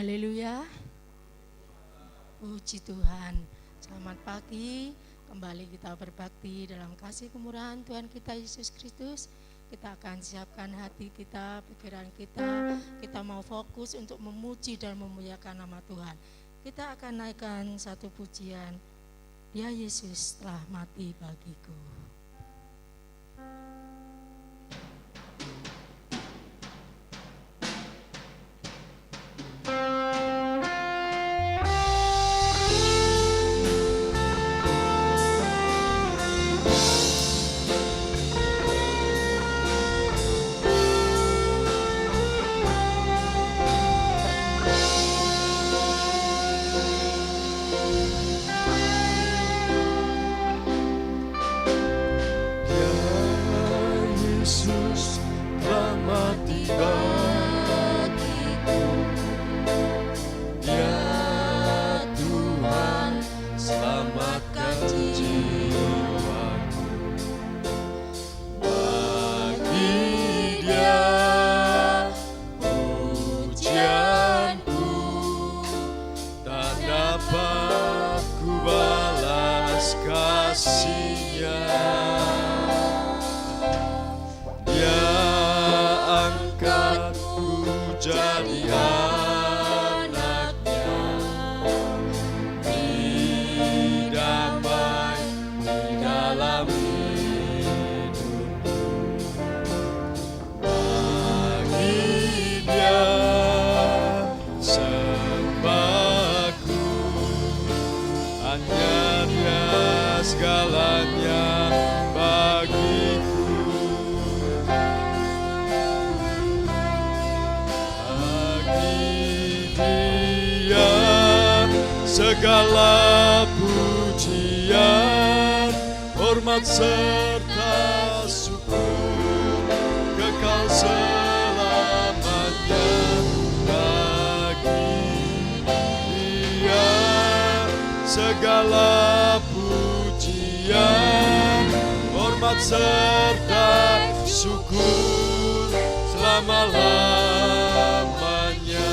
Haleluya. Puji Tuhan. Selamat pagi. Kembali kita berbakti dalam kasih kemurahan Tuhan kita Yesus Kristus. Kita akan siapkan hati kita, pikiran kita. Kita mau fokus untuk memuji dan memuliakan nama Tuhan. Kita akan naikkan satu pujian. Dia Yesus telah mati bagiku. Segala pujian, hormat serta syukur kekal selamanya bagi Dia. Segala pujian, hormat serta syukur selama-lamanya.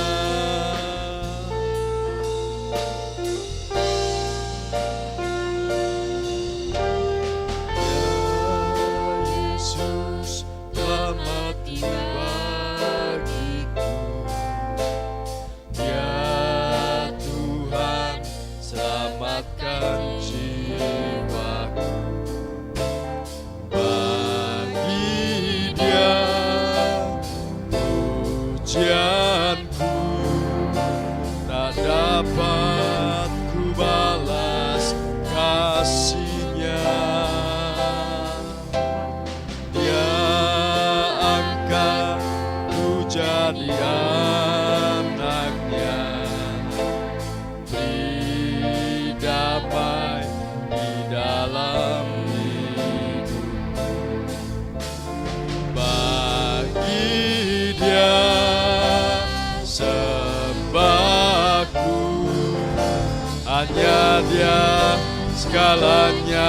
Hanya Dia segalanya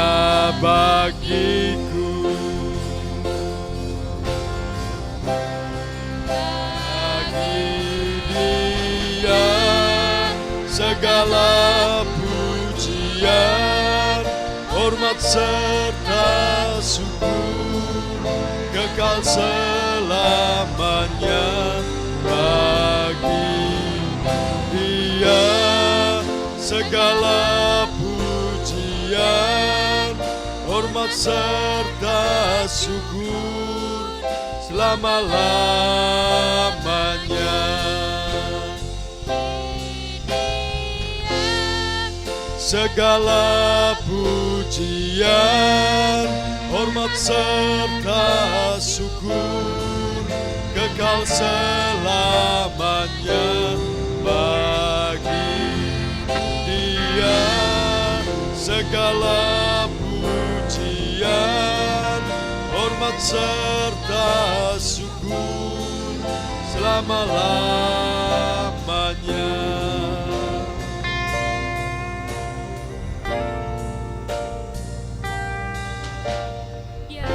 bagiku. Bagi Dia segala pujian, hormat serta syukur kekal selamanya bagi Dia. Segala pujian, hormat serta syukur selama-lamanya. Segala pujian, hormat serta syukur kekal selamanya bagi Dia. Segala pujian, hormat serta syukur selama-lamanya. Ya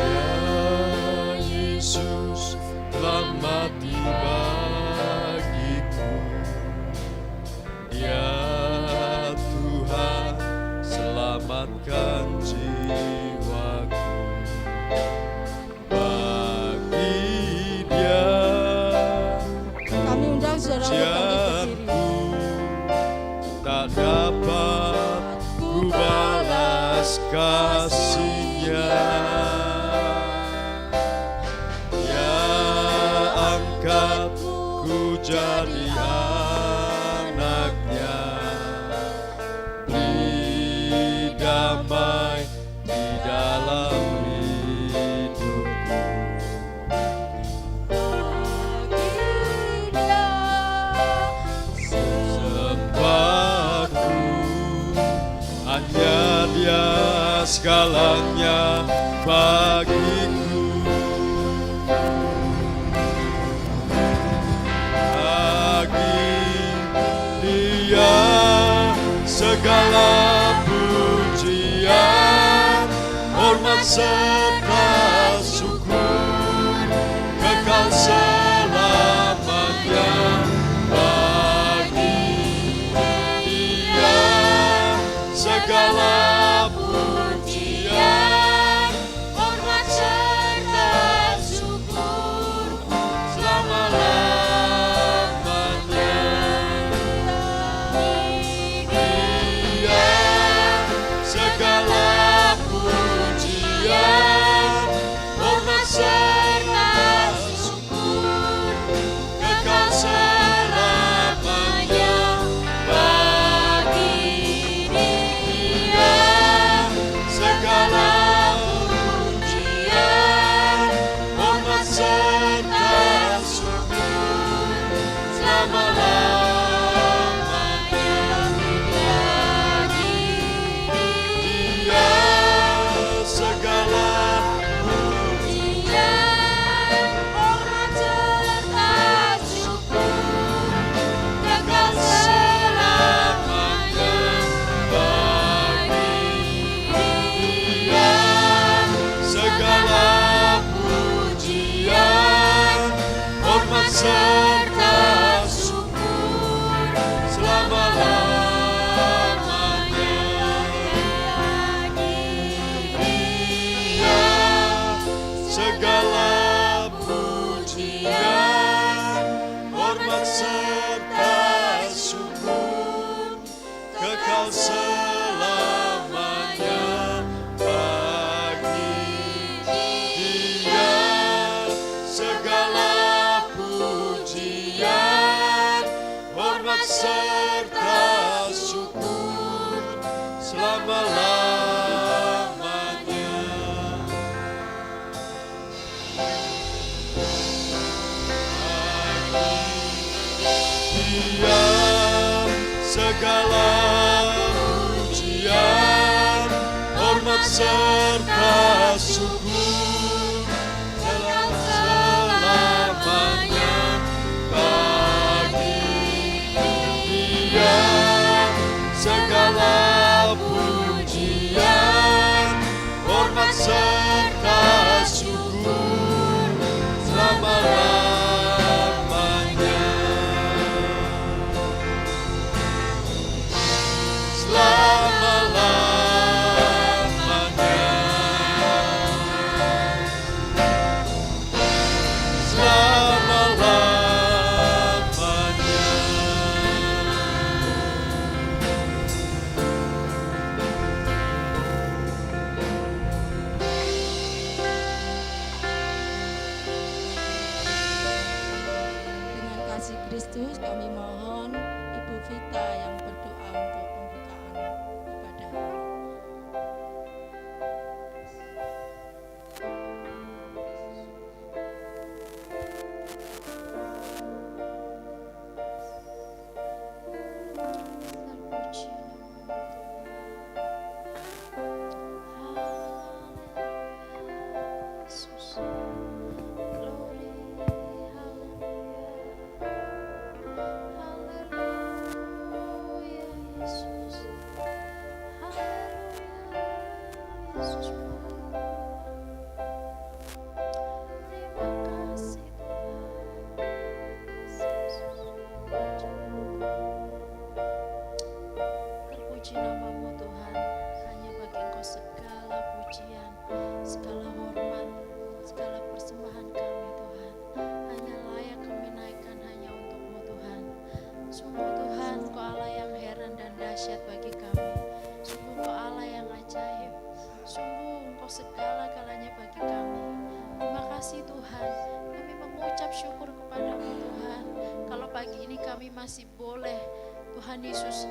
Yesus telah mati bagiku. menjadi anaknya, beri damai di dalam hidupku. Sembahku hanya Dia segalanya bagiku. Dia segala pujian, hormat serta syukur, kekal selamanya bagi Dia. Segala pujian, hormat serta syukur, selama-lamanya. Segala pujian, hormat serta syukur, kekal selamanya bagi Dia. Segala pujian, hormat serta syukur, selama-lamanya. Segala pujian, hormat serta syukur, kekal selamanya bagi Dia. Segala pujian, hormat serta syukur, selama-lamanya. Segala pujian, hormat serta syukur, kekal selamanya bagi Dia. Segala pujian, hormat serta syukur, selama-lamanya. Dia segala pujian, hormat serta syukur, kekal selamanya bagi Dia. Segala pujian, hormat serta syukur, selama-lamanya. Dengan kasih Kristus kami mohon Ibu Vita yang berdoa untuk pembukaan ibadah. Terpuji nama Yesus. Glory, haleluya, Yesus. Haleluya, Yesus. Terima kasih Terpuji namamu Tuhan, hanya bagi Engkau segala pujian, segala hormat, segala persembahan kami Tuhan. Hanya layak kami naikkan hanya untuk-Mu Tuhan. Sungguh Tuhan, Engkau Allah yang heran dan dahsyat bagi kami. Sungguh Engkau Allah yang ajaib. Sungguh Engkau segala-galanya bagi kami. Terima kasih Tuhan, kami mengucap syukur kepada-Mu Tuhan. Kalau pagi ini kami masih boleh Tuhan Yesus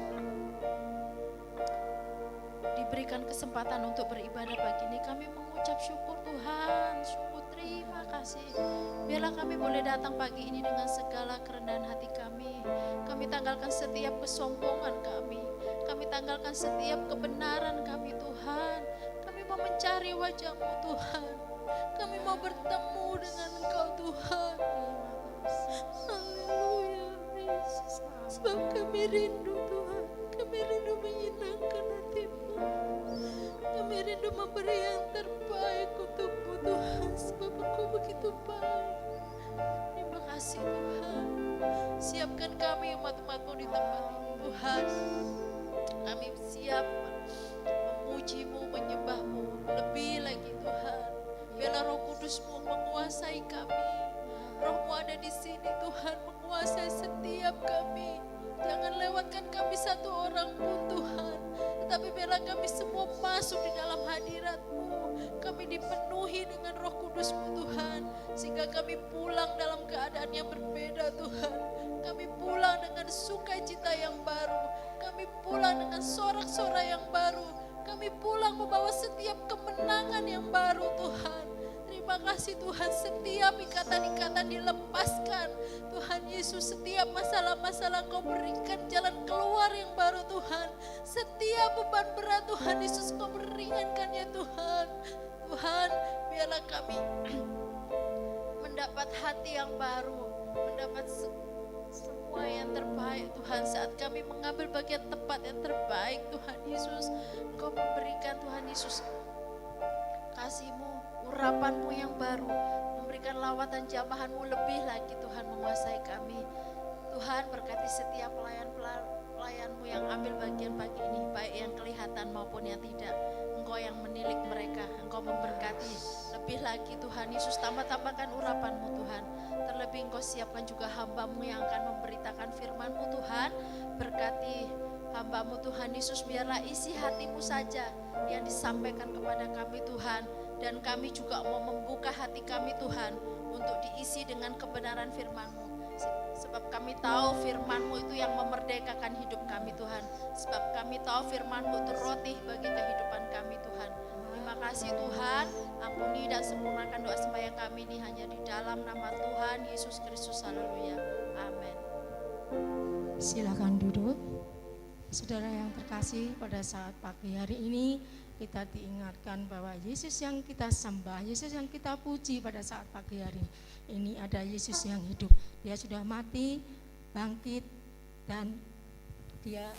diberikan kesempatan untuk beribadah pagi ini. Kami mengucap syukur Tuhan, syukur terima kasih. Biarlah kami boleh datang pagi ini dengan segala kerendahan hati kami. Kami tanggalkan setiap kesombongan kami. Kami tanggalkan setiap kebenaran kami Tuhan. Kami mau mencari wajah-Mu Tuhan. Kami mau bertemu dengan Engkau Tuhan. Haleluya Yesus. Sebab kami rindu Tuhan. Kami rindu menyenangkan hati-Mu. Kami rindu memberi yang terbaik untuk-Mu Tuhan. Sebab Engkau begitu baik. Terima kasih Tuhan. Siapkan kami umat-Mu di tempat ini Tuhan. Kami siap memuji-Mu, menyembah-Mu lebih lagi Tuhan. Biarlah Roh Kudus-Mu menguasai kami. Roh-Mu ada di sini Tuhan, menguasai setiap kami. Jangan lewatkan kami satu orang pun Tuhan. Tetapi biarlah kami semua masuk di dalam hadirat-Mu. Kami dipenuhi dengan Roh Kudus-Mu Tuhan. Sehingga kami pulang dalam keadaan yang berbeda Tuhan. Kami pulang dengan sukacita yang baru. Kami pulang dengan sorak-sorai yang baru. Kami pulang membawa setiap kemenangan yang baru Tuhan. Terima kasih Tuhan, setiap ikatan-ikatan dilepaskan. Tuhan Yesus, setiap masalah-masalah Kau berikan jalan keluar yang baru Tuhan. Setiap beban berat Tuhan Yesus Kau meringankannya Tuhan. Tuhan, biarlah kami mendapat hati yang baru, mendapat semua yang terbaik Tuhan. Saat kami mengambil bagian tempat yang terbaik Tuhan Yesus, Engkau memberikan Tuhan Yesus kasih-Mu, urapan-Mu yang baru, memberikan lawatan jamahan-Mu lebih lagi Tuhan menguasai kami. Tuhan berkati setiap pelayan-Mu yang ambil bagian pagi ini, baik yang kelihatan maupun yang tidak. Engkau yang menilik mereka, Engkau memberkati lebih lagi Tuhan Yesus. Tambah-tambahkan urapan-Mu Tuhan. Terlebih Engkau siapkan juga hamba-Mu yang akan memberitakan firman-Mu Tuhan. Berkati hamba-Mu Tuhan Yesus, biarlah isi hati-Mu saja yang disampaikan kepada kami Tuhan. Dan kami juga mau membuka hati kami Tuhan untuk diisi dengan kebenaran firman-Mu. Sebab kami tahu firman-Mu itu yang memerdekakan hidup kami Tuhan. Sebab kami tahu firman-Mu itu roti bagi kehidupan kami Tuhan. Terima kasih Tuhan, ampuni dan sempurnakan doa sembahyang kami ini hanya di dalam nama Tuhan Yesus Kristus. Haleluya. Amin. Silakan duduk. Saudara yang terkasih, pada saat pagi hari ini kita diingatkan bahwa Yesus yang kita sembah, Yesus yang kita puji pada saat pagi hari ini ada Yesus yang hidup. Dia sudah mati, bangkit, dan Dia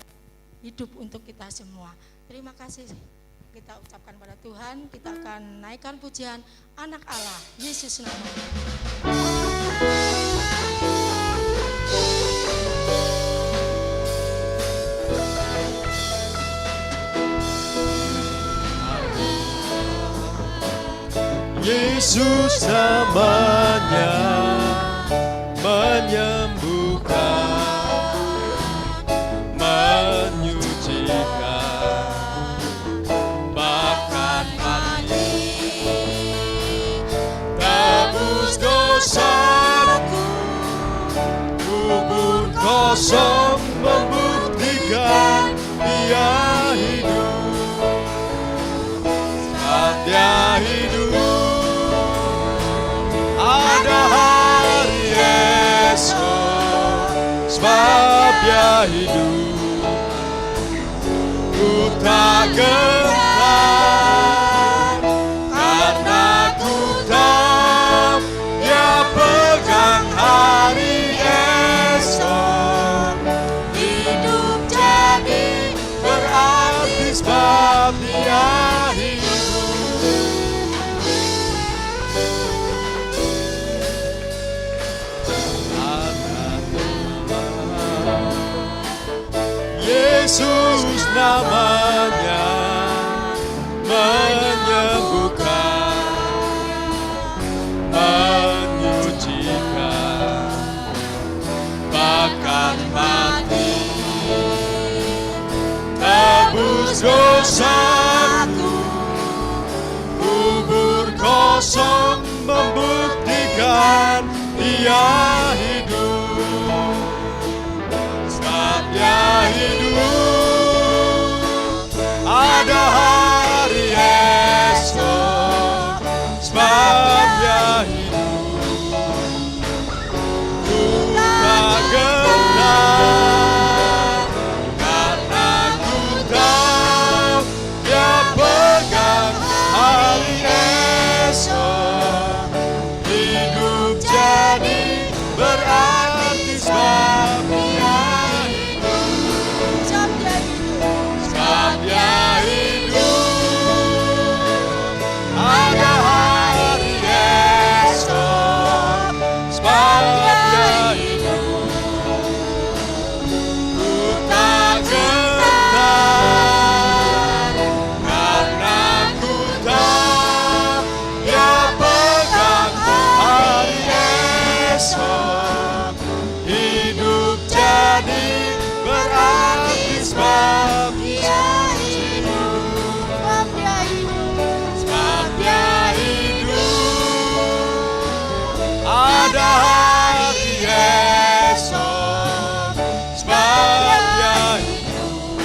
hidup untuk kita semua. Terima kasih kita ucapkan pada Tuhan. Kita akan naikkan pujian Anak Allah, Yesus namanya. Yesus namanya menyembuhkan, menyucikan, bahkan mati, tebus dosaku, kubur kosong membuktikan Dia hidup, saat Dia hidup. Ada hari esok, sebab Dia hidup, ku tak gentar, karena ku tahu Dia pegang hari esok. Hidup jadi berarti sebab Dia hidup. Yesus namanya menyembuhkan, menyucikan, bahkan mati, tebus dosaku, kubur kosong membuktikan Dia hidup, sebabnya hidup. Ku tak gentar, karena ku tahu Dia pegang hari esok. Hidup jadi berarti sebab Dia hidup. Sebab Dia hidup, ada hari esok. Sebab Dia hidup, ku tak gentar, karena ku tahu Dia pegang hari esok. Hidup jadi berarti sebab Dia hidup. Sebab Dia hidup, ada hari esok. Sebab Dia hidup,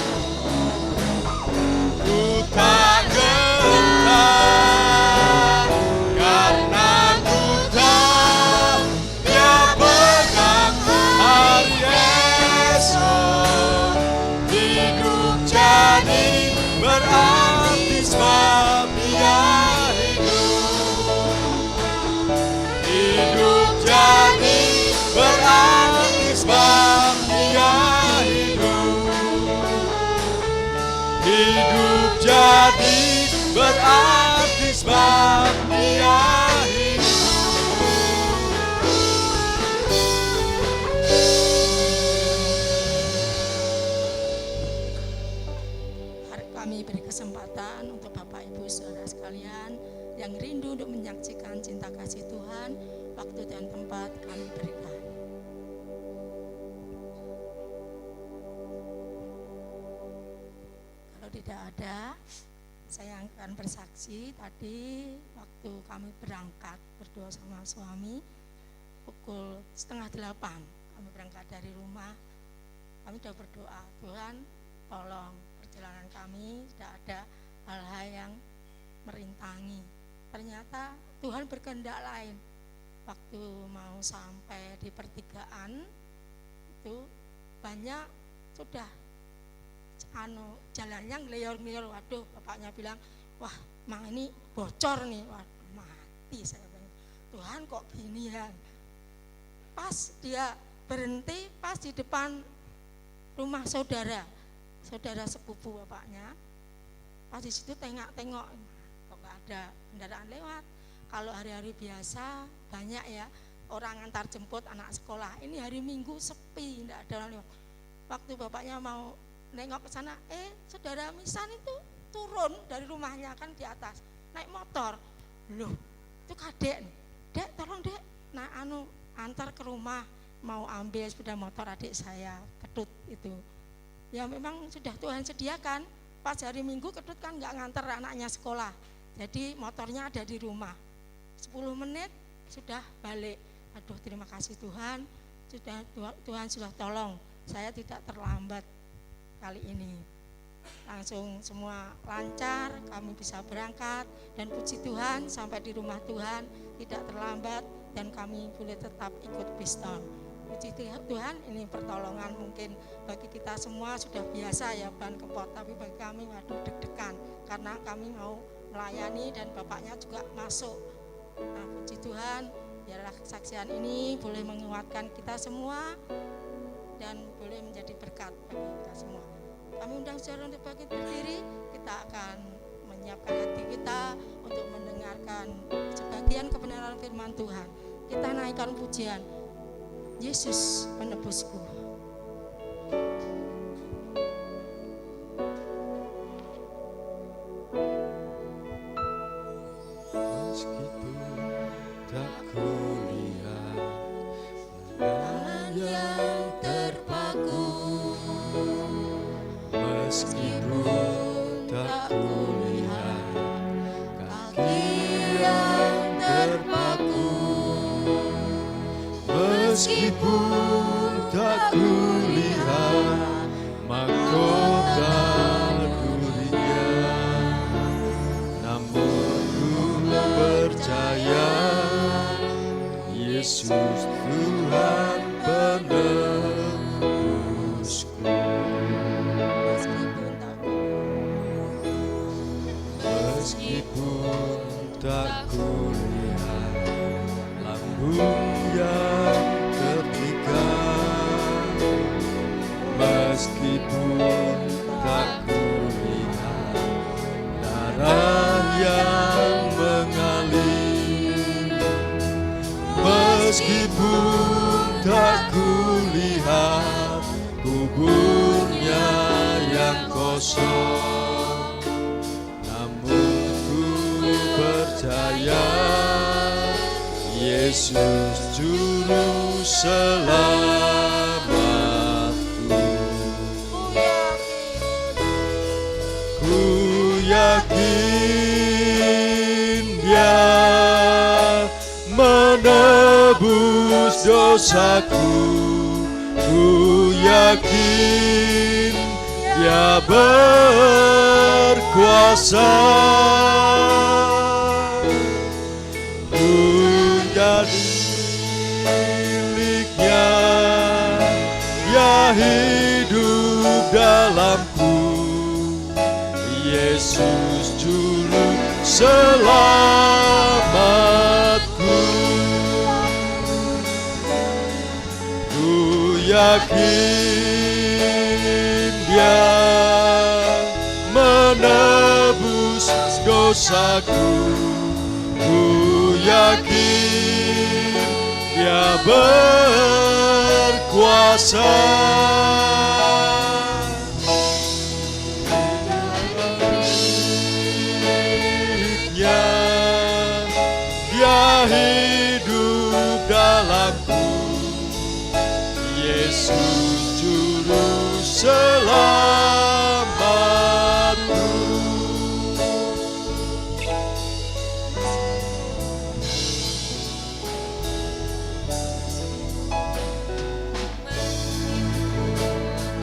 ku tak gentar, karena ku tahu Dia pegang hari esok. Hidup jadi berarti sebab Dia hidup. Hidup jadi berarti sebab Dia hidup. Hidup jadi berarti sebab Dia Hari kami beri kesempatan untuk Bapak Ibu Saudara sekalian yang rindu untuk menyaksikan cinta kasih Tuhan. Waktu dan tempat kami berikan. Kalau tidak ada, saya akan bersaksi. Tadi waktu kami berangkat berdua sama suami pukul 7:30 kami berangkat dari rumah. Kami sudah berdoa, Tuhan tolong perjalanan kami tidak ada hal-hal yang merintangi. Ternyata Tuhan berkehendak lain. Waktu mau sampai di pertigaan itu banyak sudah jalannya ngelior-ngelior. Waduh, bapaknya bilang, wah mang ini bocor nih. Wah, mati saya bilang. Tuhan kok gini ya. Pas dia berhenti pas di depan rumah saudara sepupu bapaknya. Pas di situ tengok-tengok, kok nggak ada kendaraan lewat. Kalau hari-hari biasa banyak ya orang antar jemput anak sekolah. Ini hari Minggu sepi, tidak ada orang lewat. Waktu bapaknya mau nengok ke sana, saudara Misan itu turun dari rumahnya kan di atas, naik motor. Loh, itu kadek nih. Dek, tolong dek, antar ke rumah, mau ambil sepeda motor adik saya, Ketut itu. Ya memang sudah Tuhan sediakan. Pas hari Minggu Ketut kan nggak nganter anaknya sekolah, jadi motornya ada di rumah. 10 menit sudah balik. Aduh, terima kasih Tuhan, Tuhan sudah tolong saya tidak terlambat kali ini. Langsung semua lancar, kami bisa berangkat dan puji Tuhan sampai di rumah Tuhan tidak terlambat dan kami boleh tetap ikut piston. Puji Tuhan, ini pertolongan mungkin bagi kita semua sudah biasa ya ban kempot, tapi bagi kami waduh deg-degan karena kami mau melayani dan bapaknya juga masuk. Nah, puji Tuhan, biarlah kesaksian ini boleh menguatkan kita semua dan boleh menjadi berkat bagi kita semua. Kami undang saudara untuk bangkit berdiri, kita akan menyiapkan hati kita untuk mendengarkan sebagian kebenaran firman Tuhan. Kita naikkan pujian, Yesus menebusku. Meskipun tak kulihat tangan yang terpaku, meskipun tak kulihat kaki yang terpaku, meskipun tak kulihat mahkota dunia, namun ku percaya Yesus Tuhan penebusku. Meskipun tak kulihat lambung yang tertikam, meskipun tak kulihat darah yang mengalir, meskipun tak kulihat kuburnya yang kosong, namun ku percaya Yesus juru selamatku. Ku yakin Dia menebus dosaku. Ku yakin Dia berkuasa. Ku jadi miliknya, Dia hidup dalamku. Yesus juru selamatku. Ku yakin Dia menebus dosaku. Ku yakin Dia berkuasa. Dia hidup dalamku. Yesus juru selamatku.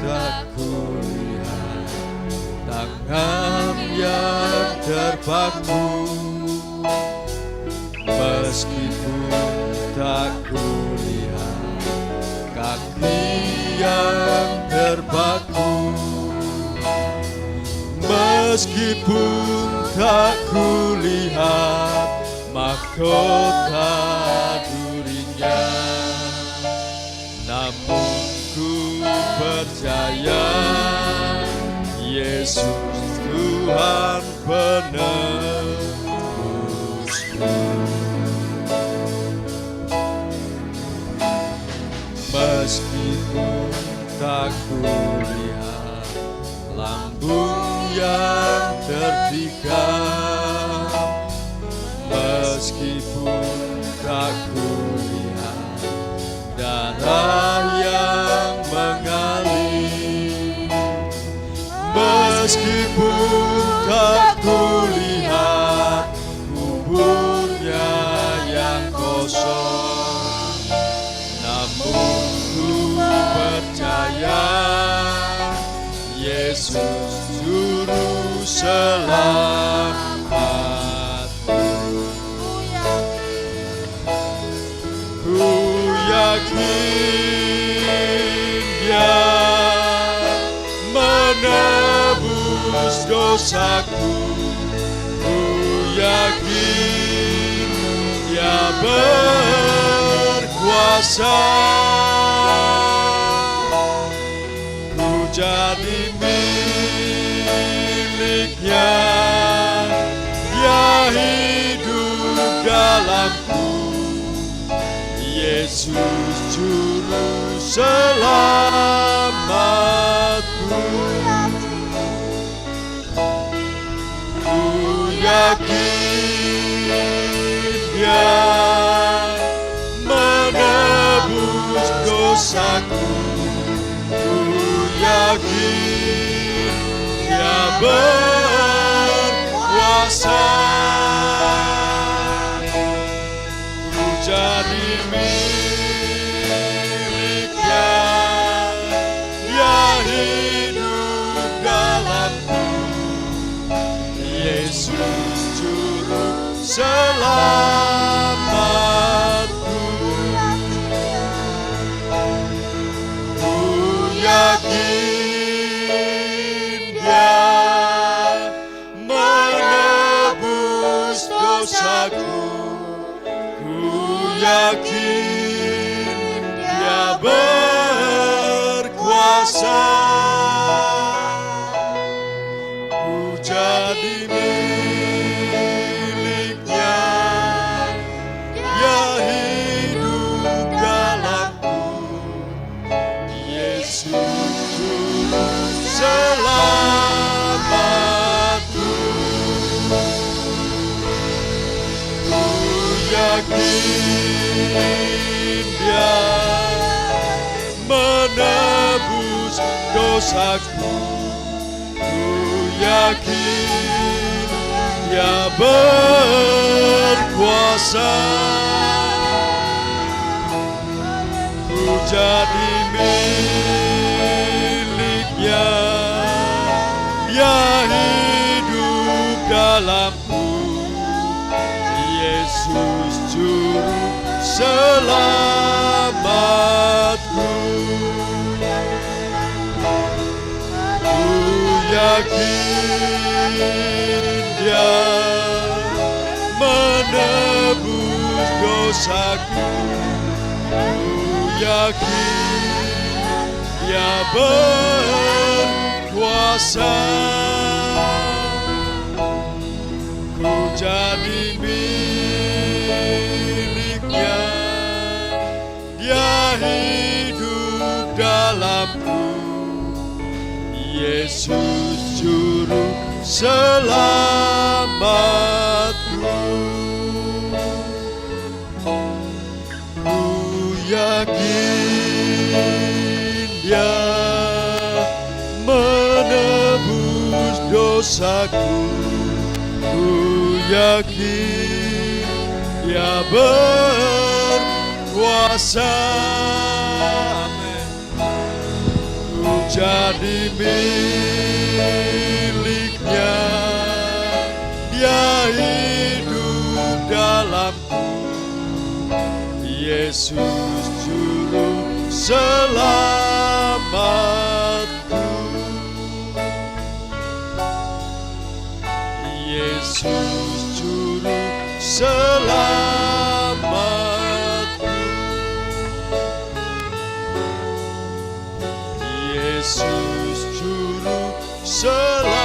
Tak kulihat tangan yang terpaku, meskipun tak kulihat kaki yang terpaku, meskipun tak kulihat mahkota durinya, namun ku percaya Yesus Tuhan penebusku. Meskipun tak kulihat lambung yang tertikam, meskipun tak kulihat darah yang mengalir, meskipun tak kulihat kuburnya yang kosong, namun ku percaya Yesus juru selamatku. Ku yakin Dia menebus dosaku. Ku yakin Dia berkuasa. Ku jadi miliknya, Dia hidup dalamku. Yesus juru selamatku. Ku yakin Dia menebus dosaku. Ku yakin Dia berkuasa. Ku jadi miliknya, Dia hidup dalamku. Yesus juru selamatku. yakin Dia berkuasa. Ku jadi miliknya, Dia hidup dalamku. Yesus juru selamatku. Ku yakin Dia menebus dosaku. Ku yakin Dia berkuasa. Ku jadi miliknya, Dia hidup dalamku. Yesus juru selamatku. Ku yakin Dia menebus dosaku. Ku yakin Dia berkuasa. Ku jadi miliknya, Dia hidup dalamku. Yesus juru selamatku. Ku yakin Dia menebus dosaku. Ku yakin Dia berkuasa. Amin. Ku jadi miliknya, Dia hidup dalamku. Yesus juru selamatku. Yesus juru selamatku. Yesus juru selamatku.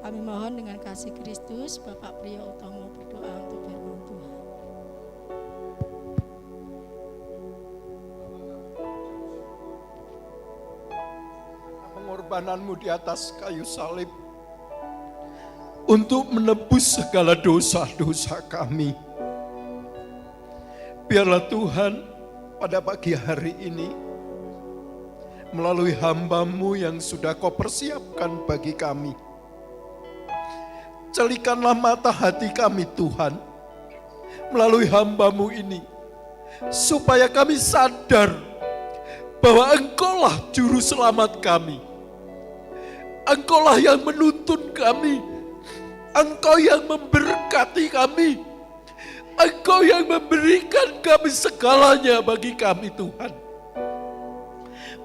Kami mohon dengan kasih Kristus, Bapak Priyo Utomo berdoa untuk firman Tuhan. Pengorbananmu di atas kayu salib untuk menebus segala dosa-dosa kami. Biarlah Tuhan pada pagi hari ini melalui hamba-Mu yang sudah Kau persiapkan bagi kami, celikanlah mata hati kami Tuhan melalui hamba-Mu ini, supaya kami sadar bahwa Engkaulah juru selamat kami. Engkaulah yang menuntun kami, Engkau yang memberkati kami, Engkau yang memberikan kami segalanya bagi kami Tuhan.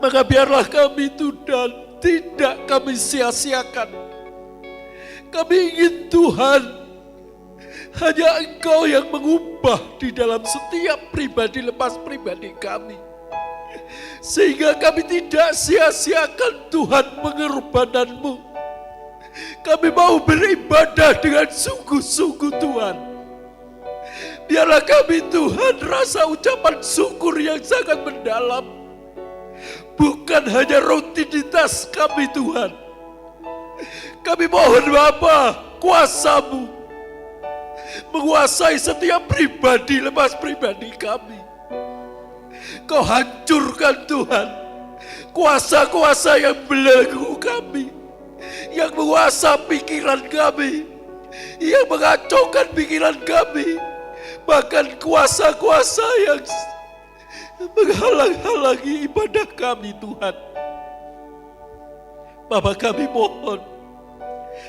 Maka biarlah kami Tuhan tidak kami sia-siakan. Kami ingin Tuhan, hanya Engkau yang mengubah di dalam setiap pribadi lepas pribadi kami. Sehingga kami tidak sia-siakan Tuhan pengorbanan-Mu. Kami mau beribadah dengan sungguh-sungguh Tuhan. Biarlah kami Tuhan rasa ucapan syukur yang sangat mendalam. Bukan hanya rutinitas kami Tuhan. Kami mohon Bapa, kuasa-Mu menguasai setiap pribadi lepas pribadi kami. Kau hancurkan Tuhan kuasa-kuasa yang belenggu kami, yang menguasai pikiran kami, yang mengacaukan pikiran kami, bahkan kuasa-kuasa yang menghalang-halangi ibadah kami Tuhan. Bapa, kami mohon,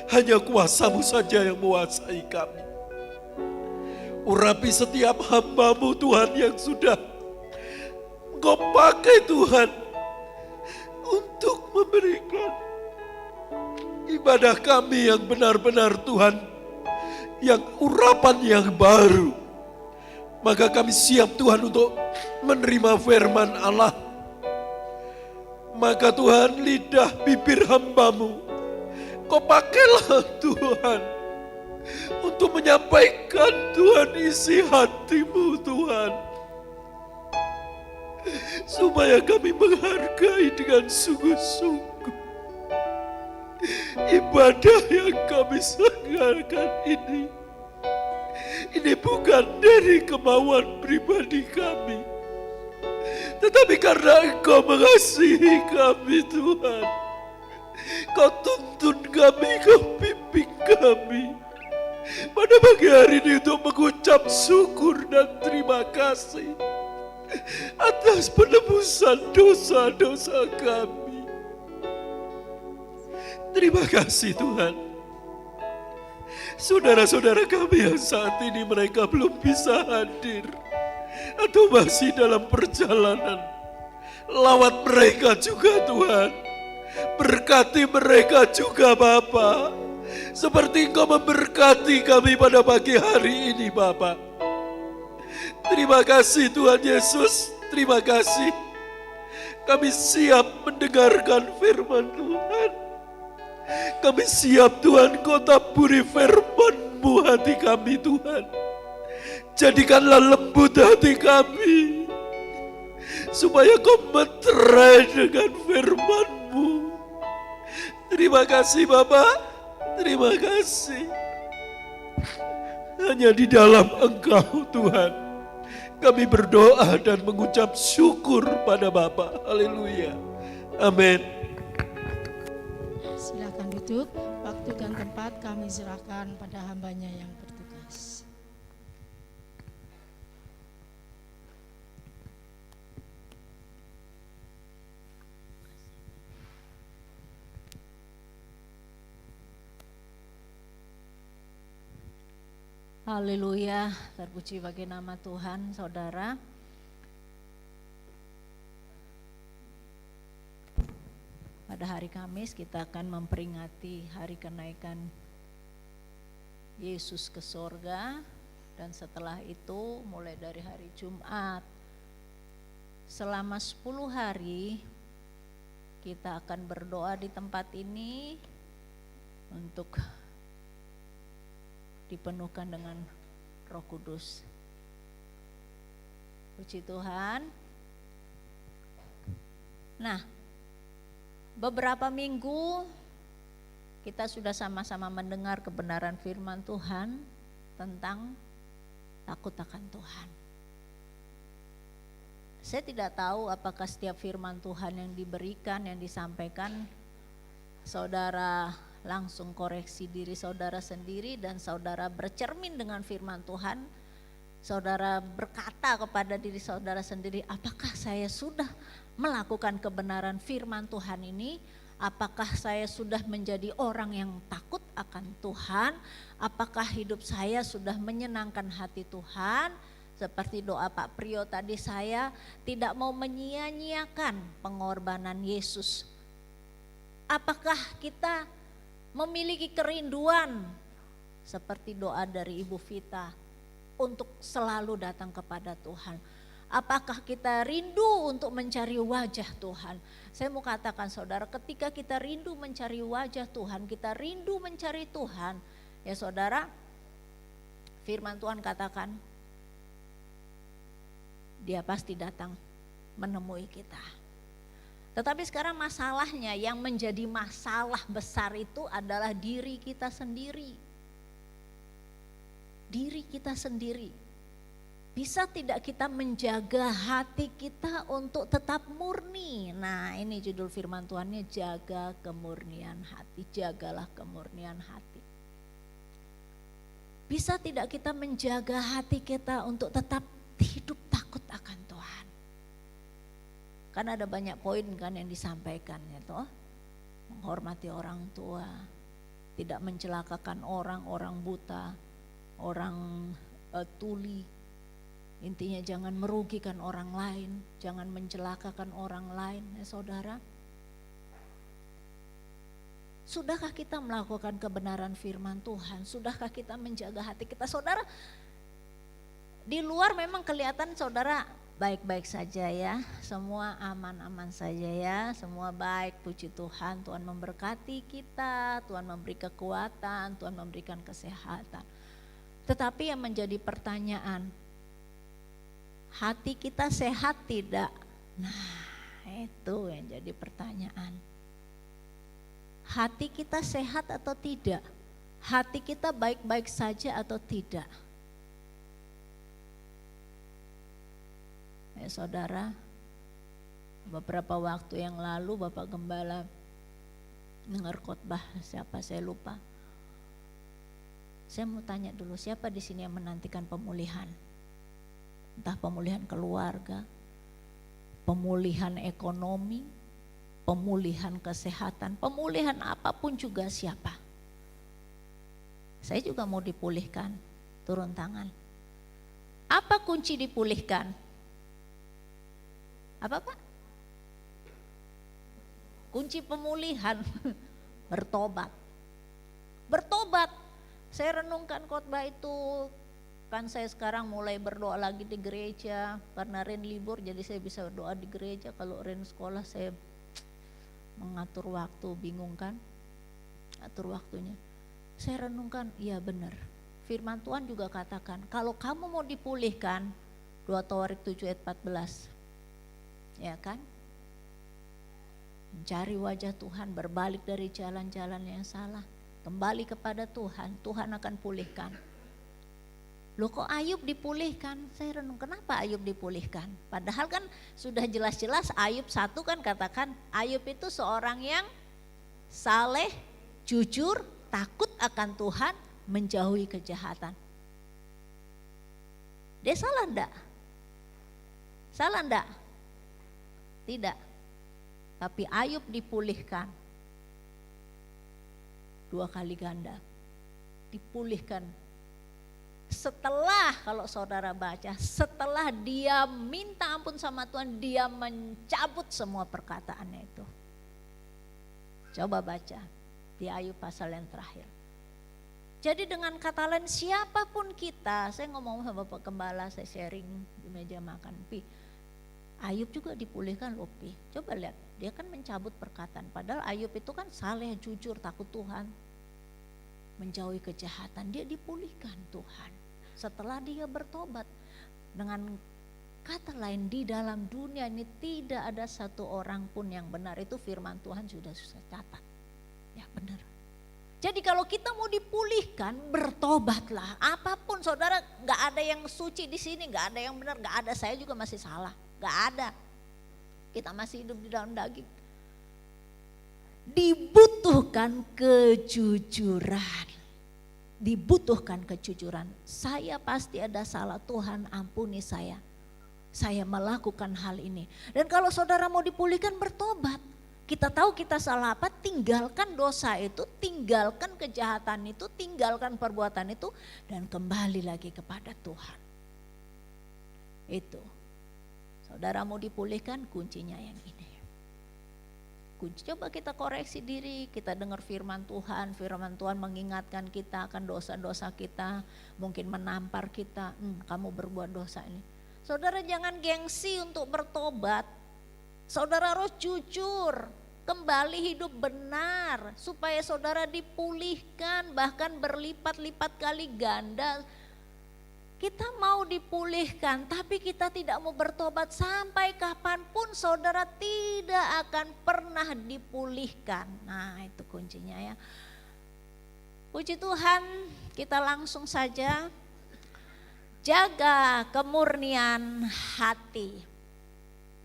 hanya kuasa-Mu saja yang menguasai kami. Urapi setiap hamba-Mu Tuhan yang sudah Engkau pakai Tuhan untuk memberikan ibadah kami yang benar-benar Tuhan, yang urapan yang baru. Maka kami siap Tuhan untuk menerima firman Allah. Maka Tuhan, lidah bibir hamba-Mu Kau pakailah Tuhan untuk menyampaikan Tuhan isi hati-Mu Tuhan, supaya kami menghargai dengan sungguh-sungguh ibadah yang kami selenggarakan ini. Ini bukan dari kemauan pribadi kami, tetapi karena Engkau mengasihi kami Tuhan. Kau tuntun kami, Kau bimbing kami pada pagi hari ini untuk mengucap syukur dan terima kasih atas penebusan dosa-dosa kami. Terima kasih Tuhan. Saudara-saudara kami yang saat ini mereka belum bisa hadir atau masih dalam perjalanan, lawat mereka juga Tuhan. Berkati mereka juga Bapa, seperti Engkau memberkati kami pada pagi hari ini Bapa. Terima kasih Tuhan Yesus, terima kasih. Kami siap mendengarkan firman Tuhan. Kami siap Tuhan, Kau taburi firman-Mu hati kami Tuhan. Jadikanlah lembut hati kami, supaya Kau meterai dengan firman-Mu. Terima kasih Bapa, terima kasih. Hanya di dalam Engkau Tuhan kami berdoa dan mengucap syukur pada Bapa. Haleluya. Amin. Silakan duduk. Waktu dan tempat kami serahkan pada hambanya yang bertugas. Haleluya, terpuji bagi nama Tuhan, saudara. Pada hari Kamis kita akan memperingati hari kenaikan Yesus ke sorga. Dan setelah itu mulai dari hari Jumat, selama 10 hari kita akan berdoa di tempat ini untuk dipenuhkan dengan Roh Kudus. Puji Tuhan. Nah, beberapa minggu kita sudah sama-sama mendengar kebenaran firman Tuhan tentang takut akan Tuhan. Saya tidak tahu apakah setiap firman Tuhan yang diberikan, yang disampaikan, saudara langsung koreksi diri saudara sendiri dan saudara bercermin dengan firman Tuhan. Saudara berkata kepada diri saudara sendiri, apakah saya sudah melakukan kebenaran firman Tuhan ini? Apakah saya sudah menjadi orang yang takut akan Tuhan? Apakah hidup saya sudah menyenangkan hati Tuhan? Seperti doa Pak Priyo tadi, saya tidak mau menyia-nyiakan pengorbanan Yesus. Apakah kita memiliki kerinduan seperti doa dari Ibu Vita untuk selalu datang kepada Tuhan? Apakah kita rindu untuk mencari wajah Tuhan? Saya mau katakan saudara, ketika kita rindu mencari wajah Tuhan, kita rindu mencari Tuhan, ya saudara, firman Tuhan katakan, Dia pasti datang menemui kita. Tetapi sekarang masalahnya, yang menjadi masalah besar itu adalah diri kita sendiri. Diri kita sendiri. Bisa tidak kita menjaga hati kita untuk tetap murni? Nah, ini judul firman Tuhannya, jaga kemurnian hati. Jagalah kemurnian hati. Bisa tidak kita menjaga hati kita untuk tetap hidup takut akan Tuhan? Kan ada banyak poin kan yang disampaikan ya toh. Menghormati orang tua, tidak mencelakakan orang buta, orang tuli. Intinya jangan merugikan orang lain, jangan mencelakakan orang lain ya saudara. Sudahkah kita melakukan kebenaran firman Tuhan? Sudahkah kita menjaga hati kita? Saudara, di luar memang kelihatan saudara baik-baik saja ya. Semua aman-aman saja ya. Semua baik, puji Tuhan. Tuhan memberkati kita, Tuhan memberi kekuatan, Tuhan memberikan kesehatan. Tetapi yang menjadi pertanyaan, hati kita sehat tidak? Nah, itu yang jadi pertanyaan. Hati kita sehat atau tidak? Hati kita baik-baik saja atau tidak? Ya saudara, beberapa waktu yang lalu Bapak Gembala dengar khotbah, siapa saya lupa. Saya mau tanya dulu, siapa di sini yang menantikan pemulihan? Entah pemulihan keluarga, pemulihan ekonomi, pemulihan kesehatan, pemulihan apapun juga siapa. Saya juga mau dipulihkan, turun tangan. Apa kunci dipulihkan? Apa Pak? Kunci pemulihan, bertobat. Bertobat, saya renungkan khotbah itu, kan saya sekarang mulai berdoa lagi di gereja, karena Ren libur jadi saya bisa berdoa di gereja, kalau Ren sekolah saya mengatur waktu, bingung kan, atur waktunya. Saya renungkan, iya benar. Firman Tuhan juga katakan, kalau kamu mau dipulihkan, 2 Tawarik 7 ayat 14, ya kan? Mencari wajah Tuhan, berbalik dari jalan-jalan yang salah, kembali kepada Tuhan, Tuhan akan pulihkan. Loh kok Ayub dipulihkan? Saya renung, kenapa Ayub dipulihkan? Padahal kan sudah jelas-jelas Ayub 1 kan katakan, Ayub itu seorang yang saleh, jujur, takut akan Tuhan, menjauhi kejahatan. Dia salah enggak? Salah enggak? Tidak. Tapi Ayub dipulihkan 2 kali ganda. Dipulihkan. Setelah, kalau saudara baca, setelah dia minta ampun sama Tuhan, dia mencabut semua perkataannya itu. Coba baca di Ayub pasal yang terakhir. Jadi dengan kata lain, siapapun kita, saya ngomong sama Bapak Gembala, saya sharing di meja makan, Pi, Ayub juga dipulihkan loh Pi. Coba lihat, dia kan mencabut perkataan, padahal Ayub itu kan saleh, jujur, takut Tuhan, menjauhi kejahatan, dia dipulihkan Tuhan setelah dia bertobat. Dengan kata lain, di dalam dunia ini tidak ada satu orang pun yang benar, itu firman Tuhan sudah catat. Ya benar. Jadi kalau kita mau dipulihkan, bertobatlah. Apapun saudara, gak ada yang suci di sini, gak ada yang benar, gak ada. Saya juga masih salah, gak ada. Kita masih hidup di dalam daging. Dibutuhkan kejujuran. Dibutuhkan kejujuran. Saya pasti ada salah, Tuhan ampuni saya. Saya melakukan hal ini. Dan kalau saudara mau dipulihkan, bertobat. Kita tahu kita salah apa, tinggalkan dosa itu, tinggalkan kejahatan itu, tinggalkan perbuatan itu, dan kembali lagi kepada Tuhan. Itu. Saudara mau dipulihkan, kuncinya yang ini. Coba kita koreksi diri, kita dengar firman Tuhan mengingatkan kita akan dosa-dosa kita, mungkin menampar kita, kamu berbuat dosa ini. Saudara jangan gengsi untuk bertobat, saudara harus jujur, kembali hidup benar, supaya saudara dipulihkan, bahkan berlipat-lipat kali ganda. Kita mau dipulihkan, tapi kita tidak mau bertobat, sampai kapanpun saudara tidak akan pernah dipulihkan. Nah itu kuncinya ya. Puji Tuhan, kita langsung saja jaga kemurnian hati.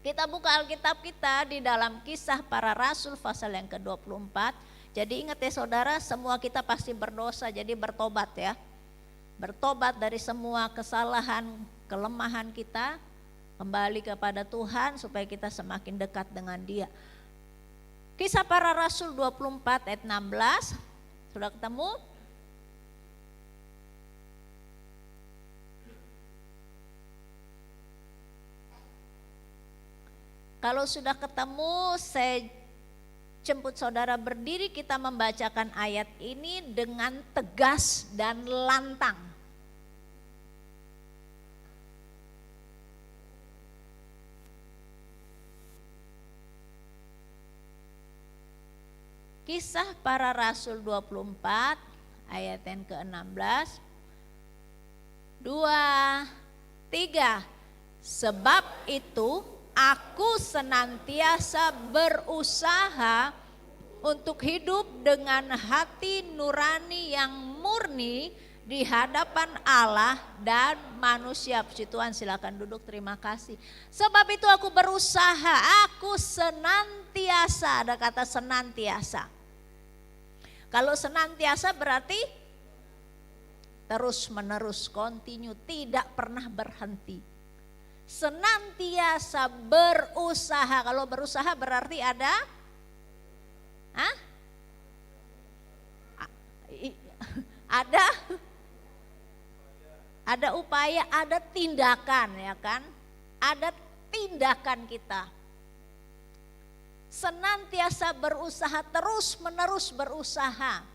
Kita buka Alkitab kita di dalam Kisah Para Rasul pasal yang ke-24. Jadi ingat ya saudara, semua kita pasti berdosa, jadi bertobat ya. bertobat dari semua kesalahan, kelemahan kita, kembali kepada Tuhan supaya kita semakin dekat dengan Dia. Kisah Para Rasul 24 ayat 16, sudah ketemu? Kalau sudah ketemu, saya jemput saudara berdiri, kita membacakan ayat ini dengan tegas dan lantang. Kisah Para Rasul 24 ayat yang ke-16. 2, 3. Sebab itu aku senantiasa berusaha untuk hidup dengan hati nurani yang murni di hadapan Allah dan manusia. Puji Tuhan, silakan duduk, terima kasih. Sebab itu aku berusaha, aku senantiasa, ada kata senantiasa. Kalau senantiasa berarti terus menerus, continue, tidak pernah berhenti. Senantiasa berusaha. Kalau berusaha berarti ada ada upaya, ada tindakan, ya kan? Ada tindakan kita. Senantiasa berusaha, terus menerus berusaha.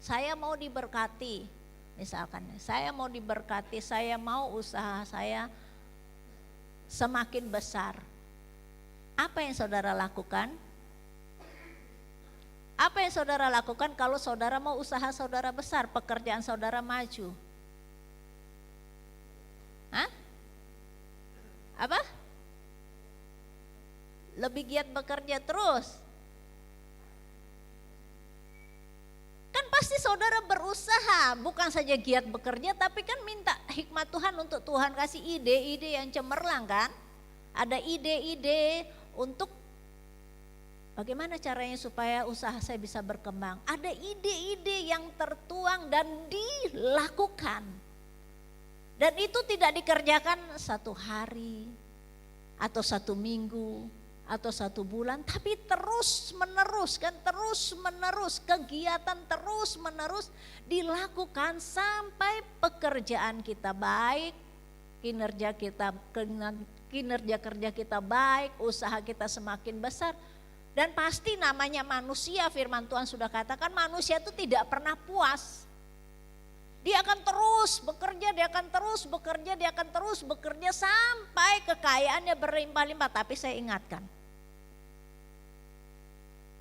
Saya mau diberkati, misalkan saya mau diberkati, saya mau usaha saya semakin besar. Apa yang saudara lakukan? Apa yang saudara lakukan kalau saudara mau usaha saudara besar, pekerjaan saudara maju? Apa? Lebih giat bekerja terus. Kan pasti saudara berusaha, bukan saja giat bekerja, tapi kan minta hikmat Tuhan untuk Tuhan kasih ide-ide yang cemerlang kan. Ada ide-ide untuk bagaimana caranya supaya usaha saya bisa berkembang. Ada ide-ide yang tertuang dan dilakukan. Dan itu tidak dikerjakan satu hari atau satu minggu atau satu bulan, tapi terus menerus kan, terus menerus, kegiatan terus menerus dilakukan sampai pekerjaan kita baik, kinerja kerja kita baik, usaha kita semakin besar. Dan pasti namanya manusia, firman Tuhan sudah katakan manusia itu tidak pernah puas. Dia akan terus bekerja, dia akan terus bekerja, dia akan terus bekerja sampai kekayaannya berlimpah-limpah. Tapi saya ingatkan,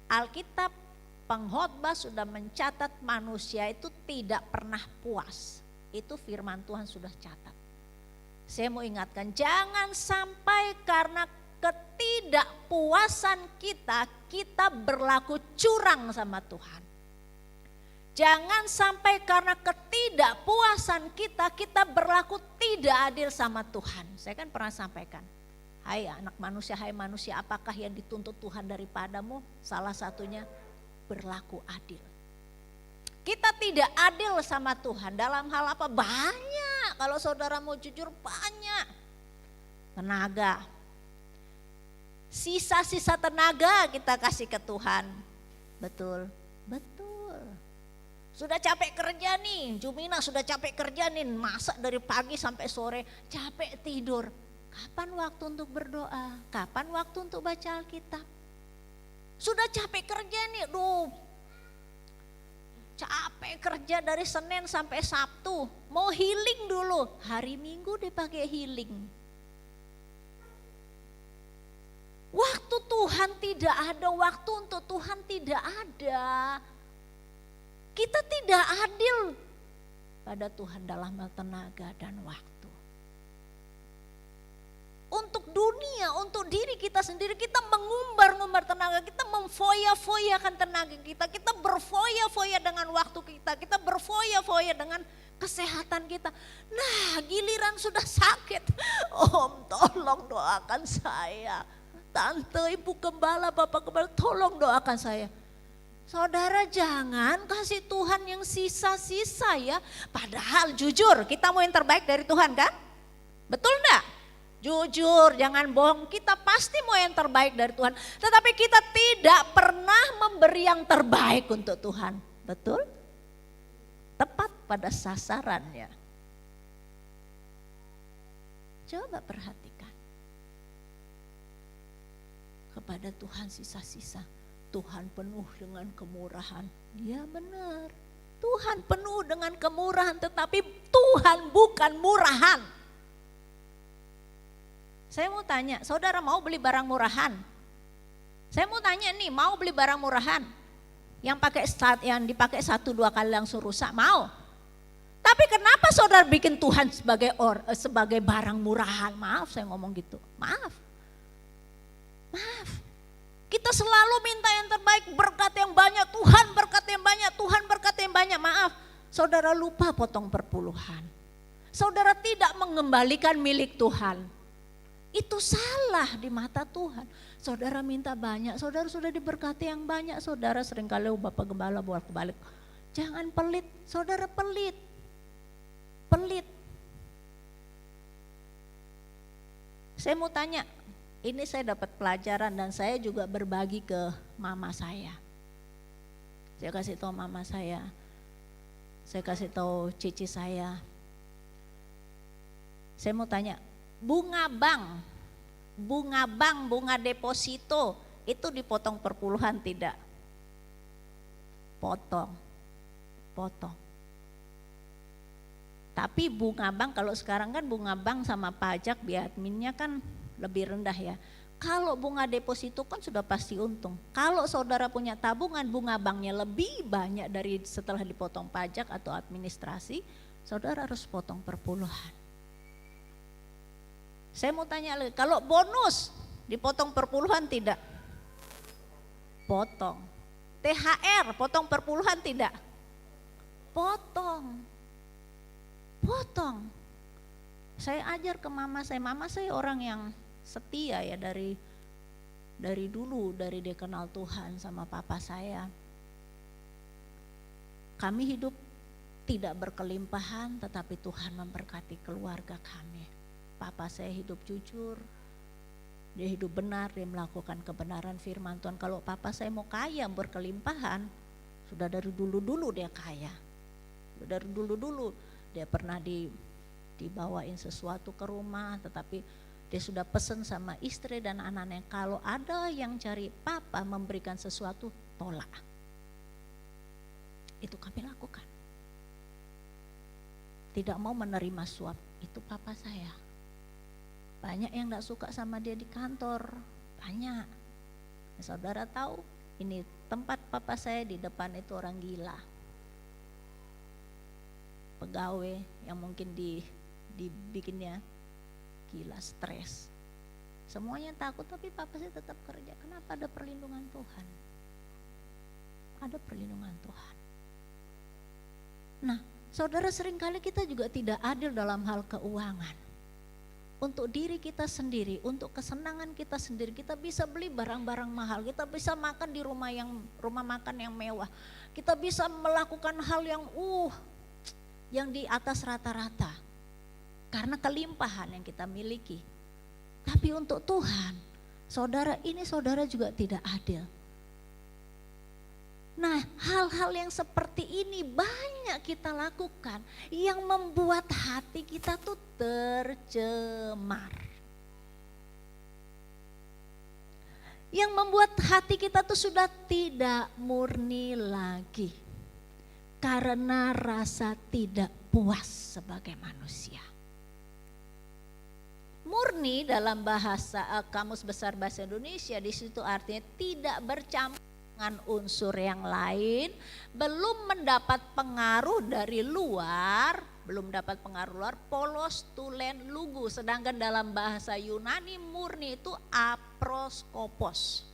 Alkitab pengkhotbah sudah mencatat manusia itu tidak pernah puas. Itu firman Tuhan sudah catat. Saya mau ingatkan, jangan sampai karena ketidakpuasan kita berlaku curang sama Tuhan. Jangan sampai karena ketidakpuasan kita berlaku tidak adil sama Tuhan. Saya kan pernah sampaikan, hai anak manusia, hai manusia, apakah yang dituntut Tuhan daripadamu? Salah satunya berlaku adil. Kita tidak adil sama Tuhan dalam hal apa? Banyak, kalau saudara mau jujur banyak. Tenaga, sisa-sisa tenaga kita kasih ke Tuhan. Betul, betul. Sudah capek kerja nih, Jumina sudah capek kerja nih, masak dari pagi sampai sore, capek tidur. Kapan waktu untuk berdoa? Kapan waktu untuk baca Alkitab? Sudah capek kerja nih, capek kerja dari Senin sampai Sabtu, mau healing dulu, hari Minggu dipakai healing. Waktu Tuhan tidak ada, waktu untuk Tuhan tidak ada. Kita tidak adil pada Tuhan dalam hal tenaga dan waktu. Untuk dunia, untuk diri kita sendiri, kita mengumbar-ngumbar tenaga, kita memfoya-foyakan tenaga kita berfoya-foya dengan waktu kita berfoya-foya dengan kesehatan kita. Nah, giliran sudah sakit, Om tolong doakan saya. Tante, Ibu Gembala, Bapak Gembala, tolong doakan saya. Saudara jangan kasih Tuhan yang sisa-sisa ya. Padahal jujur kita mau yang terbaik dari Tuhan kan? Betul enggak? Jujur jangan bohong, kita pasti mau yang terbaik dari Tuhan. Tetapi kita tidak pernah memberi yang terbaik untuk Tuhan. Betul? Tepat pada sasarannya. Coba perhatikan. Kepada Tuhan sisa-sisa. Tuhan penuh dengan kemurahan. Ya benar. Tuhan penuh dengan kemurahan, tetapi Tuhan bukan murahan. Saya mau tanya, saudara mau beli barang murahan? Saya mau tanya nih, mau beli barang murahan? Yang dipakai 1-2 kali langsung rusak, mau? Tapi kenapa saudara bikin Tuhan sebagai barang murahan? Maaf saya ngomong gitu, maaf. Kita selalu minta yang terbaik, berkat yang banyak, Tuhan berkat yang banyak, Tuhan berkat yang banyak. Maaf, saudara lupa potong perpuluhan. Saudara tidak mengembalikan milik Tuhan. Itu salah di mata Tuhan. Saudara minta banyak, saudara sudah diberkati yang banyak. Saudara seringkali Bapak Gembala bolak-balik. Jangan pelit, saudara pelit. Pelit. Saya mau tanya, ini saya dapat pelajaran dan saya juga berbagi ke mama saya. Saya kasih tahu mama saya kasih tahu cici saya. Saya mau tanya, bunga bank, bunga deposito itu dipotong perpuluhan tidak? Potong. Tapi bunga bank, kalau sekarang kan bunga bank sama pajak biaya adminnya kan lebih rendah ya. Kalau bunga deposito kan sudah pasti untung. Kalau saudara punya tabungan, bunga banknya lebih banyak dari setelah dipotong pajak atau administrasi, saudara harus potong perpuluhan. Saya mau tanya lagi, kalau bonus dipotong perpuluhan tidak? Potong. THR potong perpuluhan tidak? Potong. Saya ajar ke mama saya orang yang setia ya dari dulu, dari dia kenal Tuhan sama papa saya. Kami hidup tidak berkelimpahan, tetapi Tuhan memberkati keluarga kami. Papa saya hidup jujur, dia hidup benar, dia melakukan kebenaran firman Tuhan. Kalau papa saya mau kaya berkelimpahan, sudah dari dulu-dulu dia kaya. Sudah dari dulu-dulu dia pernah dibawain sesuatu ke rumah, tetapi dia sudah pesan sama istri dan anak-anaknya, kalau ada yang cari papa memberikan sesuatu, tolak. Itu kami lakukan. Tidak mau menerima suap, itu papa saya. Banyak yang gak suka sama dia di kantor, banyak. Saudara tahu, ini tempat papa saya di depan itu orang gila. Pegawai yang mungkin dibikinnya gila, stres. Semuanya takut, tapi papa saya tetap kerja. Kenapa? Ada perlindungan Tuhan. Ada perlindungan Tuhan. Nah, saudara, seringkali kita juga tidak adil dalam hal keuangan. Untuk diri kita sendiri, untuk kesenangan kita sendiri, kita bisa beli barang-barang mahal, kita bisa makan di rumah makan yang mewah. Kita bisa melakukan hal yang di atas rata-rata. Karena kelimpahan yang kita miliki. Tapi untuk Tuhan, saudara juga tidak adil. Nah, hal-hal yang seperti ini banyak kita lakukan yang membuat hati kita tuh tercemar. Yang membuat hati kita tuh sudah tidak murni lagi. Karena rasa tidak puas sebagai manusia. Murni dalam bahasa Kamus Besar Bahasa Indonesia, di situ artinya tidak bercampur dengan unsur yang lain, belum mendapat pengaruh dari luar, polos, tulen, lugu. Sedangkan dalam bahasa Yunani murni itu aproskopos.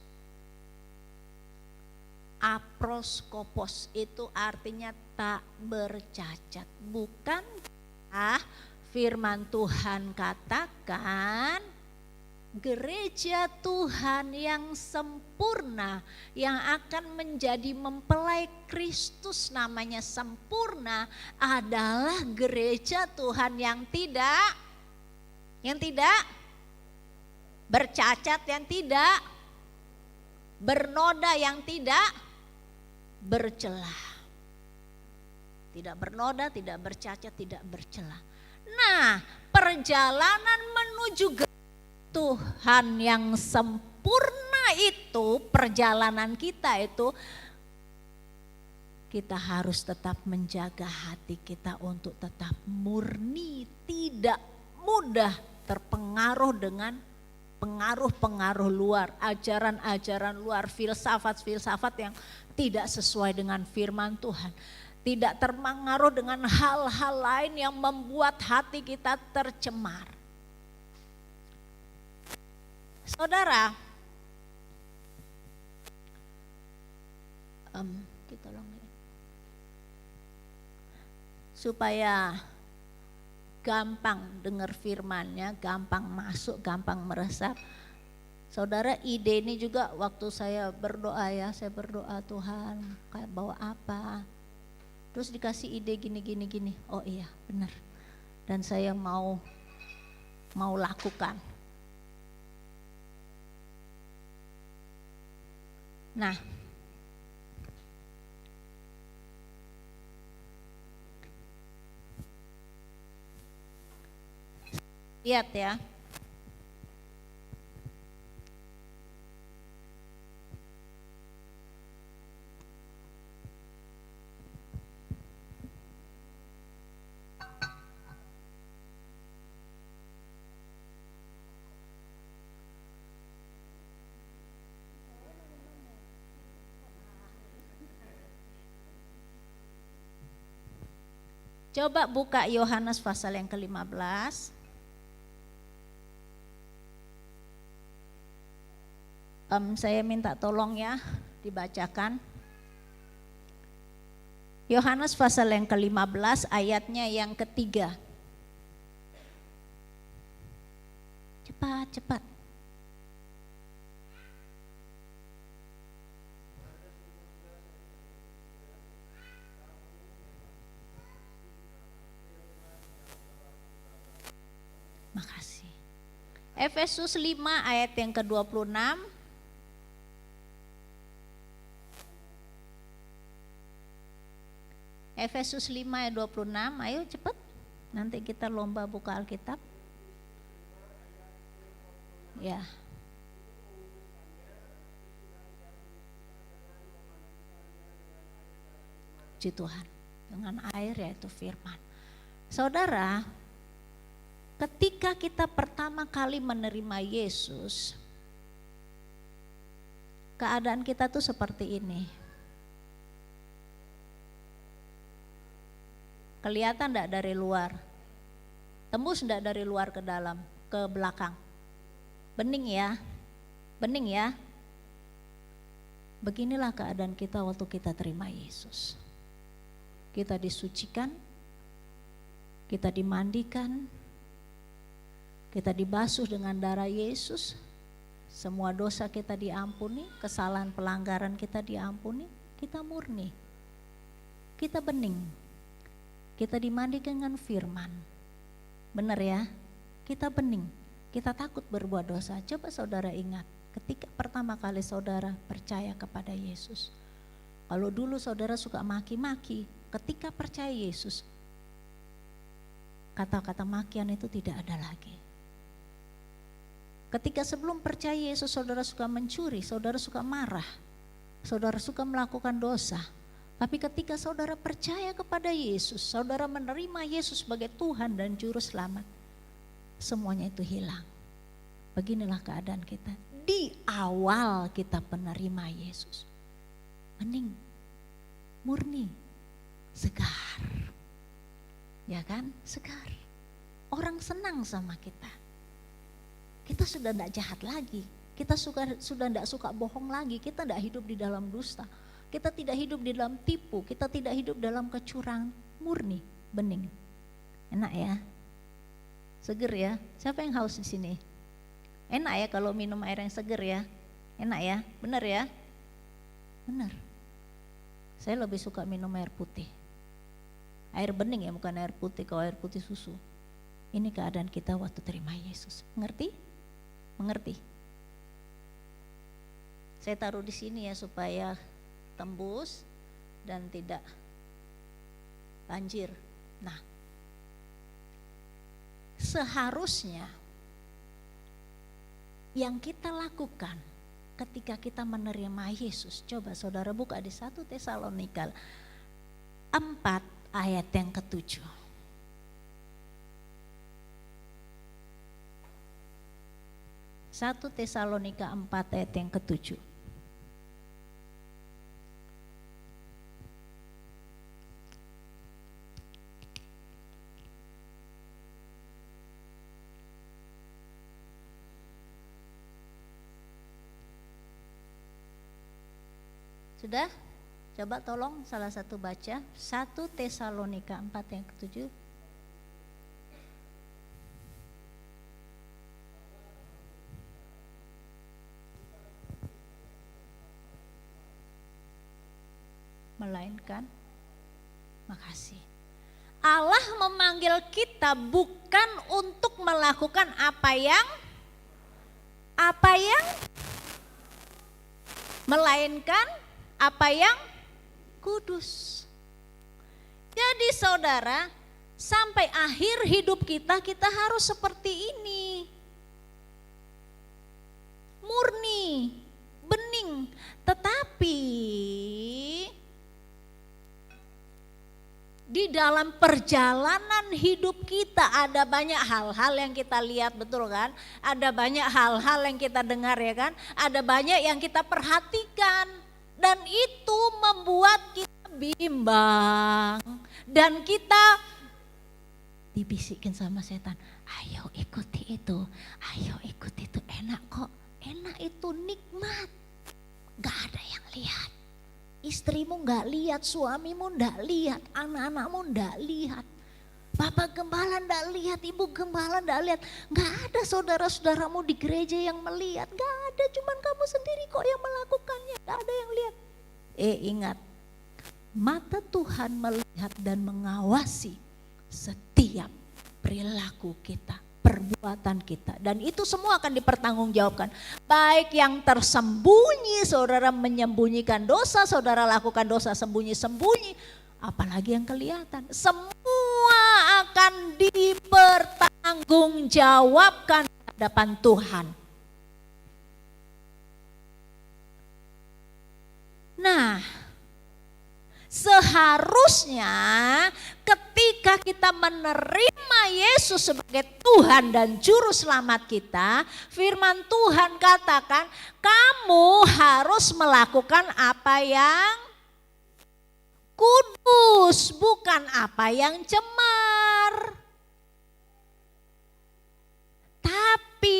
Aproskopos itu artinya tak bercacat. Bukankah firman Tuhan katakan gereja Tuhan yang sempurna, yang akan menjadi mempelai Kristus namanya sempurna, adalah gereja Tuhan yang tidak bercacat, yang tidak bernoda, yang tidak bercela. Tidak bernoda, tidak bercacat, tidak bercela. Nah, perjalanan menuju Tuhan yang sempurna itu, perjalanan kita itu, kita harus tetap menjaga hati kita untuk tetap murni, tidak mudah terpengaruh dengan pengaruh-pengaruh luar, ajaran-ajaran luar, filsafat-filsafat yang tidak sesuai dengan firman Tuhan. Tidak terpengaruh dengan hal-hal lain yang membuat hati kita tercemar. Saudara, kita supaya gampang dengar firman-Nya, gampang masuk, gampang meresap. Saudara, ide ini juga waktu saya berdoa ya, saya berdoa Tuhan kayak bawa apa. Terus dikasih ide gini. Oh iya, benar. Dan saya mau lakukan. Nah, lihat ya. Coba buka Yohanes pasal yang ke-15. Saya minta tolong ya dibacakan. Yohanes pasal yang ke-15 ayatnya yang ketiga. Cepat. Makasih. Efesus 5 ayat yang ke-26. Efesus 5 ayat 26, ayo cepat. Nanti kita lomba buka Alkitab. Ya. Puji Tuhan. Dengan air yaitu firman. Saudara, ketika kita pertama kali menerima Yesus, keadaan kita tuh seperti ini. Kelihatan enggak dari luar? Tembus enggak dari luar ke dalam, ke belakang? Bening ya? Beginilah keadaan kita waktu kita terima Yesus. Kita disucikan, kita dimandikan, kita dibasuh dengan darah Yesus, semua dosa kita diampuni, kesalahan pelanggaran kita diampuni, kita murni, kita bening. Kita dimandikan dengan firman. Benar ya? Kita bening. Kita takut berbuat dosa. Coba saudara ingat ketika pertama kali saudara percaya kepada Yesus. Kalau dulu saudara suka maki-maki, ketika percaya Yesus, kata-kata makian itu tidak ada lagi. Ketika sebelum percaya Yesus saudara suka mencuri, saudara suka marah, saudara suka melakukan dosa. Tapi ketika saudara percaya kepada Yesus, saudara menerima Yesus sebagai Tuhan dan Juru Selamat, semuanya itu hilang. Beginilah keadaan kita di awal kita penerima Yesus. Bening, murni, segar. Ya kan? Segar. Orang senang sama kita. Kita sudah tidak jahat lagi. Kita sudah tidak suka bohong lagi. Kita tidak hidup di dalam dusta. Kita tidak hidup di dalam tipu, kita tidak hidup dalam kecurangan, murni, bening. Enak ya? Seger ya? Siapa yang haus di sini? Enak ya kalau minum air yang seger ya. Enak ya, benar ya? Benar. Saya lebih suka minum air putih. Air bening ya, bukan air putih. Kalau air putih susu. Ini keadaan kita waktu terima Yesus. Mengerti? Mengerti? Saya taruh di sini ya supaya tembus dan tidak banjir. Nah, seharusnya yang kita lakukan ketika kita menerima Yesus, coba saudara buka di 1 Tesalonika 4 ayat yang ke-7. 1 Tesalonika 4 ayat yang ke-7. Sudah? Coba tolong salah satu baca 1 Tesalonika 4 yang ke-7. Melainkan, makasih. Allah memanggil kita bukan untuk melakukan apa yang melainkan apa yang kudus. Jadi saudara, sampai akhir hidup kita harus seperti ini. Murni, bening. Tetapi di dalam perjalanan hidup kita ada banyak hal-hal yang kita lihat, betul kan? Ada banyak hal-hal yang kita dengar ya kan? Ada banyak yang kita perhatikan. Dan itu membuat kita bimbang. Dan kita dibisikin sama setan, ayo ikuti itu, ayo ikuti itu, enak kok. Enak itu, nikmat. Gak ada yang lihat. Istrimu gak lihat, suamimu gak lihat, anak-anakmu gak lihat. Bapak gembala gak lihat, ibu gembala gak lihat. Gak ada saudara-saudaramu di gereja yang melihat. Gak ada, cuman kamu sendiri kok yang melakukannya. Gak ada yang lihat. Ingat, mata Tuhan melihat dan mengawasi setiap perilaku kita, perbuatan kita. Dan itu semua akan dipertanggungjawabkan. Baik yang tersembunyi, saudara menyembunyikan dosa, saudara lakukan dosa sembunyi-sembunyi. Apalagi yang kelihatan. Semua akan dipertanggungjawabkan di hadapan Tuhan. Nah, seharusnya ketika kita menerima Yesus sebagai Tuhan dan Juru Selamat kita, firman Tuhan katakan, kamu harus melakukan apa yang kudus, bukan apa yang cemar. Tapi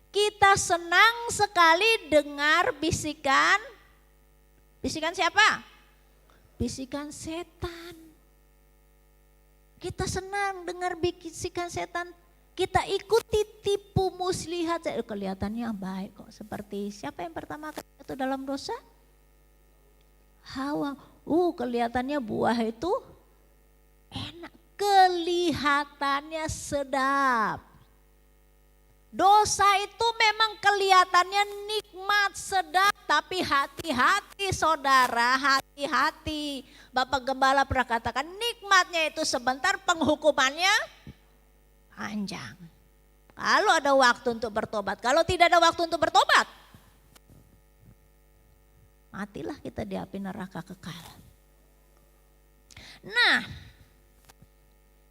kita senang sekali dengar bisikan. Bisikan siapa? Bisikan setan. Kita senang dengar bisikan setan. Kita ikuti tipu muslihat. Kelihatannya baik kok. Seperti siapa yang pertama kali jatuh dalam dosa? Hawa. Kelihatannya buah itu enak. Kelihatannya sedap. Dosa itu memang kelihatannya nikmat, sedap, tapi hati-hati saudara, hati-hati. Bapak Gembala pernah katakan nikmatnya itu sebentar, penghukumannya panjang. Kalau ada waktu untuk bertobat, kalau tidak ada waktu untuk bertobat, matilah kita di api neraka kekal. Nah,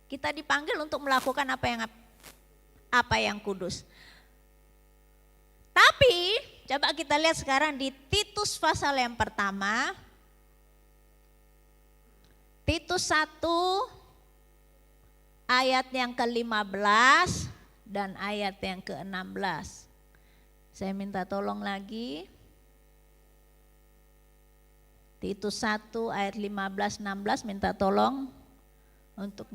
kita dipanggil untuk melakukan apa yang kudus. Tapi coba kita lihat sekarang di Titus pasal yang pertama. Titus 1 ayat yang ke-15 dan ayat yang ke-16. Saya minta tolong lagi. Titus 1 ayat 15-16 minta tolong untuk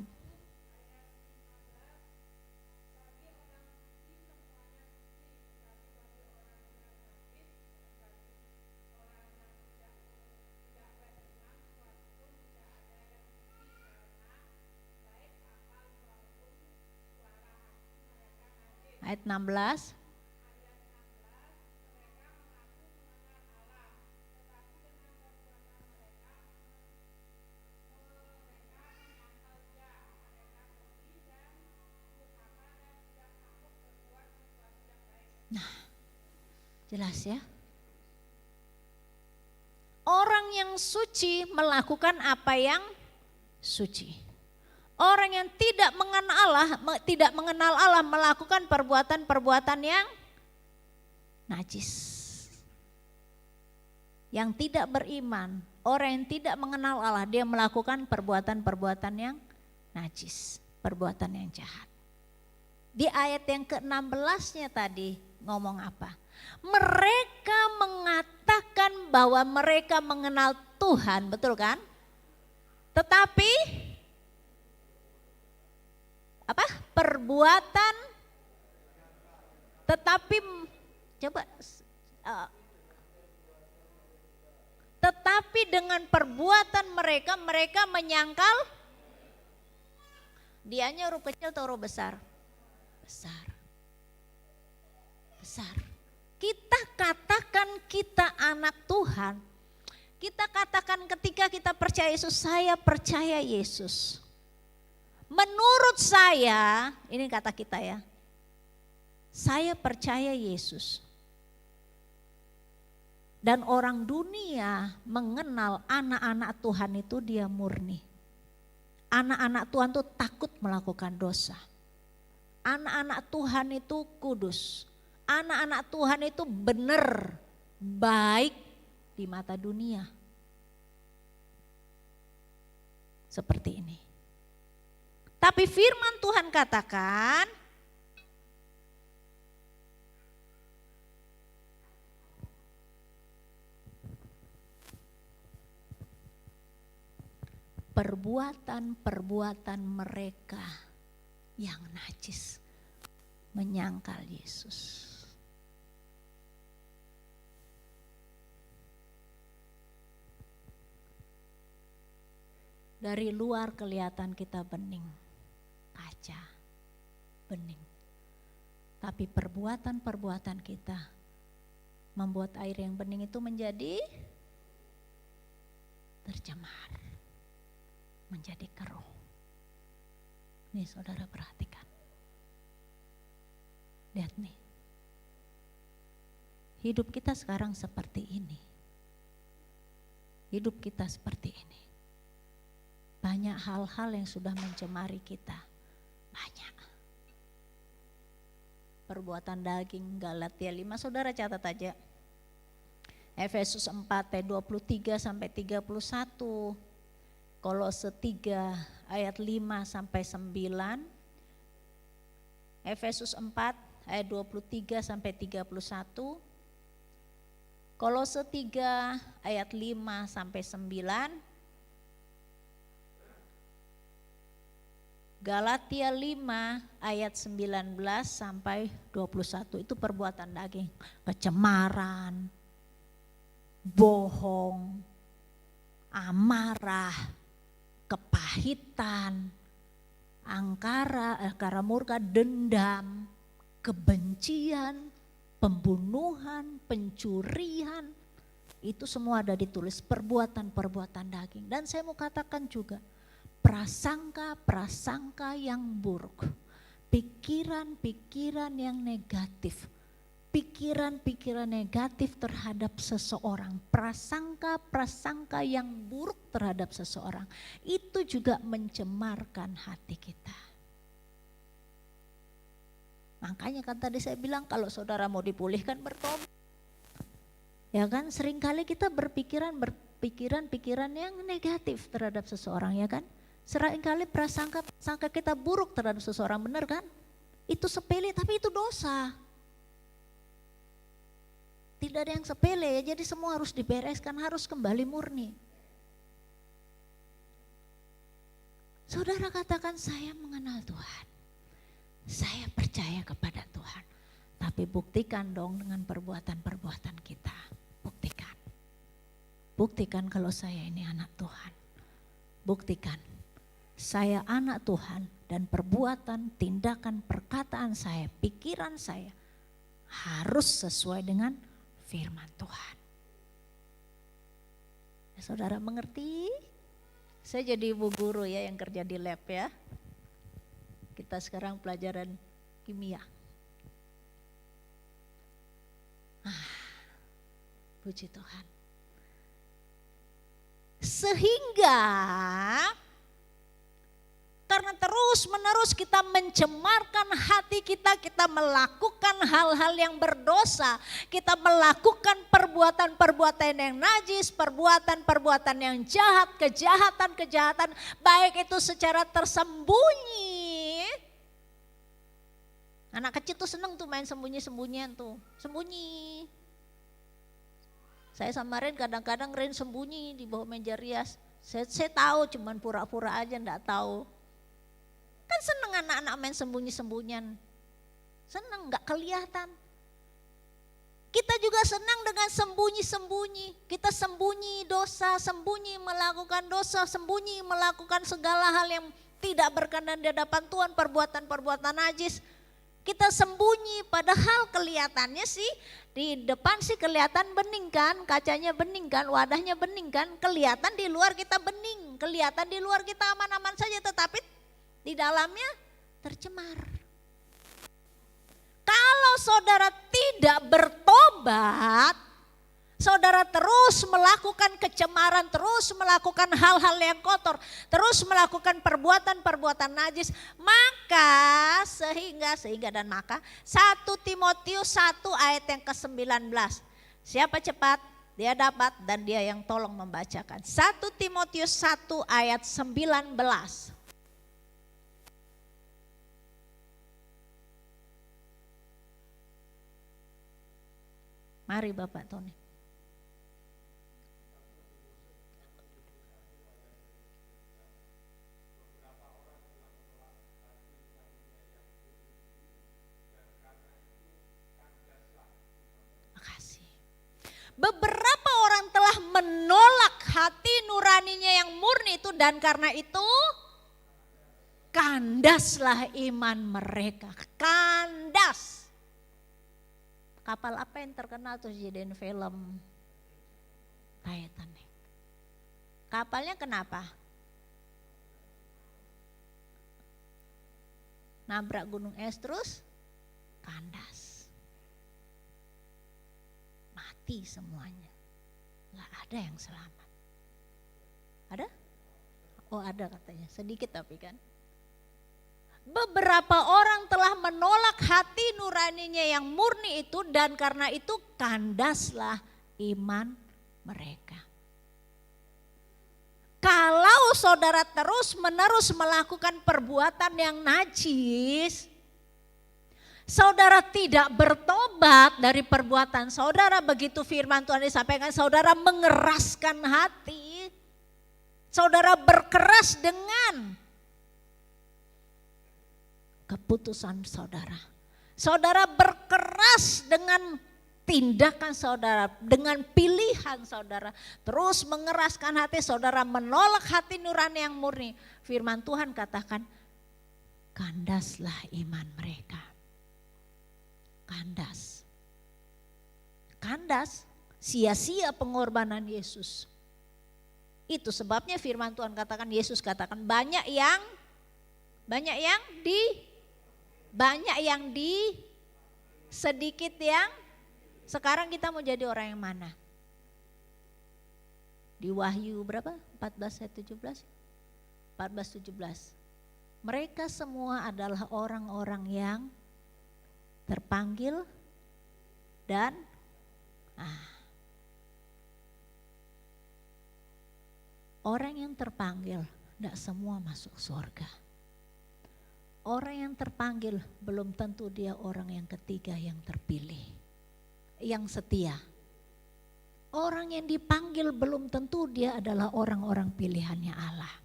Ayat 16. Nah, jelas ya. Orang yang suci melakukan apa yang suci. Orang yang tidak mengenal Allah melakukan perbuatan-perbuatan yang najis. Yang tidak beriman, orang yang tidak mengenal Allah, dia melakukan perbuatan-perbuatan yang najis, perbuatan yang jahat. Di ayat yang ke-16-nya tadi ngomong apa? Mereka mengatakan bahwa mereka mengenal Tuhan, betul kan? Tetapi apa? Perbuatan, tetapi coba tetapi dengan perbuatan mereka menyangkal. Dianya huruf kecil atau huruf besar? Besar. Besar. Kita katakan kita anak Tuhan. Kita katakan ketika kita percaya Yesus, saya percaya Yesus. Menurut saya, ini kata kita ya, saya percaya Yesus. Dan orang dunia mengenal anak-anak Tuhan itu dia murni. Anak-anak Tuhan itu takut melakukan dosa. Anak-anak Tuhan itu kudus. Anak-anak Tuhan itu benar, baik di mata dunia. Seperti ini. Tapi firman Tuhan katakan, perbuatan-perbuatan mereka yang najis menyangkal Yesus. Dari luar kelihatan kita bening, kaca, bening. Tapi perbuatan-perbuatan kita membuat air yang bening itu menjadi tercemar, menjadi keruh. Nih saudara perhatikan. Lihat nih. Hidup kita sekarang seperti ini. Hidup kita seperti ini. Banyak hal-hal yang sudah mencemari kita. Banyak. Perbuatan daging, Galatia 5, saudara catat aja. Efesus 4 ayat 23 sampai 31. Kolose 3 ayat 5 sampai 9. Efesus 4 ayat 23 sampai 31. Kolose 3 ayat 5 sampai 9. Galatia 5 ayat 19 sampai 21 itu perbuatan daging, kecemaran, bohong, amarah, kepahitan, angkara murka, dendam, kebencian, pembunuhan, pencurian, itu semua ada ditulis perbuatan-perbuatan daging. Dan saya mau katakan juga prasangka-prasangka yang buruk, pikiran-pikiran yang negatif, pikiran-pikiran negatif terhadap seseorang, prasangka-prasangka yang buruk terhadap seseorang, itu juga mencemarkan hati kita. Makanya kan tadi saya bilang kalau saudara mau dipulihkan bertobat. Ya kan seringkali kita berpikiran yang negatif terhadap seseorang, ya kan. Seringkali prasangka kita buruk terhadap seseorang, benar kan? Itu sepele tapi itu dosa. Tidak ada yang sepele ya, jadi semua harus dibereskan, harus kembali murni. Saudara katakan saya mengenal Tuhan, saya percaya kepada Tuhan. Tapi buktikan dong dengan perbuatan-perbuatan kita, buktikan. Buktikan kalau saya ini anak Tuhan, buktikan saya anak Tuhan dan perbuatan, tindakan, perkataan saya, pikiran saya harus sesuai dengan firman Tuhan. Ya, saudara mengerti? Saya jadi ibu guru ya yang kerja di lab ya. Kita sekarang pelajaran kimia. Puji Tuhan. Sehingga karena terus menerus kita mencemarkan hati kita, kita melakukan hal-hal yang berdosa, kita melakukan perbuatan-perbuatan yang najis, perbuatan-perbuatan yang jahat, kejahatan-kejahatan, baik itu secara tersembunyi. Anak kecil tuh seneng tuh main sembunyi-sembunyian tuh, sembunyi. Saya sama Ren kadang-kadang Ren sembunyi di bawah meja rias. Saya tahu cuman pura-pura aja enggak tahu. Kan seneng anak-anak main sembunyi-sembunyian. Seneng enggak kelihatan. Kita juga senang dengan sembunyi-sembunyi. Kita sembunyi dosa, sembunyi melakukan dosa, sembunyi melakukan segala hal yang tidak berkenan di hadapan Tuhan, perbuatan-perbuatan najis. Kita sembunyi padahal kelihatannya sih di depan sih kelihatan bening kan, kacanya bening kan, wadahnya bening kan, kelihatan di luar kita bening, kelihatan di luar kita aman-aman saja tetapi di dalamnya tercemar. Kalau saudara tidak bertobat, saudara terus melakukan kecemaran, terus melakukan hal-hal yang kotor, terus melakukan perbuatan-perbuatan najis, maka sehingga 1 Timotius 1 ayat yang ke-19. Siapa cepat? Dia dapat dan dia yang tolong membacakan. 1 Timotius 1 ayat 19. Mari Bapak Tony. Beberapa orang telah menolak hati nuraninya yang murni itu dan karena itu kandaslah iman mereka. Kandas. Kapal apa yang terkenal tuh jadiin film Titanic? Kapalnya kenapa? Nabrak gunung es terus kandas. Mati semuanya. Gak ada yang selamat. Ada? Oh ada katanya, sedikit tapi kan. Beberapa orang telah menolak hati nuraninya yang murni itu dan karena itu kandaslah iman mereka. Kalau saudara terus menerus melakukan perbuatan yang najis, saudara tidak bertobat dari perbuatan saudara, begitu firman Tuhan disampaikan, saudara mengeraskan hati, saudara berkeras dengan keputusan saudara. Saudara berkeras dengan tindakan saudara, dengan pilihan saudara. Terus mengeraskan hati saudara, menolak hati nurani yang murni. Firman Tuhan katakan, kandaslah iman mereka. Kandas. Kandas, sia-sia pengorbanan Yesus. Itu sebabnya firman Tuhan katakan, Yesus katakan banyak yang sedikit yang, sekarang kita mau jadi orang yang mana? Di Wahyu berapa? 14 ayat 17? 14-17. Mereka semua adalah orang-orang yang terpanggil dan orang yang terpanggil tidak semua masuk surga. Orang yang terpanggil belum tentu dia orang yang ketiga yang terpilih, yang setia. Orang yang dipanggil belum tentu dia adalah orang-orang pilihannya Allah.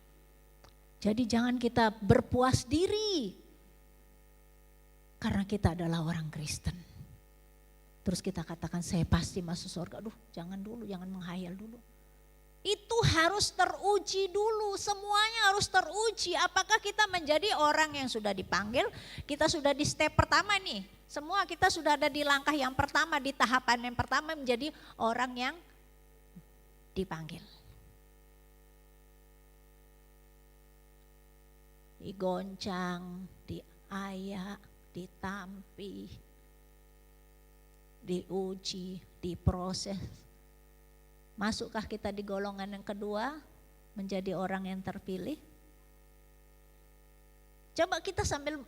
Jadi jangan kita berpuas diri karena kita adalah orang Kristen. Terus kita katakan saya pasti masuk surga. Aduh jangan dulu, jangan menghayal dulu. Itu harus teruji dulu, semuanya harus teruji. Apakah kita menjadi orang yang sudah dipanggil, kita sudah di step pertama nih. Semua kita sudah ada di langkah yang pertama, di tahapan yang pertama menjadi orang yang dipanggil. Digoncang, diayak, ditampi, diuji, diproses. Masukkah kita di golongan yang kedua, menjadi orang yang terpilih? Coba kita sambil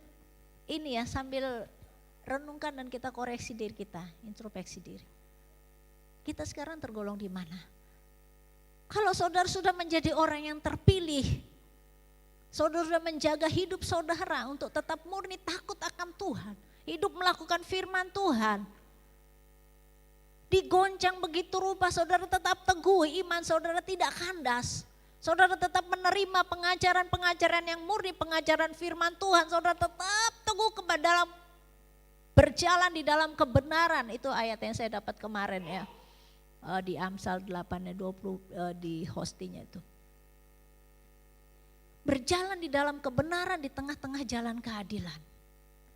renungkan dan kita koreksi diri kita, introspeksi diri. Kita sekarang tergolong di mana? Kalau saudara sudah menjadi orang yang terpilih, saudara sudah menjaga hidup saudara untuk tetap murni takut akan Tuhan, hidup melakukan firman Tuhan. Digoncang begitu rupa, saudara tetap teguh, iman saudara tidak kandas. Saudara tetap menerima pengajaran-pengajaran yang murni, pengajaran firman Tuhan. Saudara tetap teguh kepada dalam berjalan di dalam kebenaran. Itu ayat yang saya dapat kemarin ya. Di Amsal 8:20 di hostinya itu. Berjalan di dalam kebenaran di tengah-tengah jalan keadilan.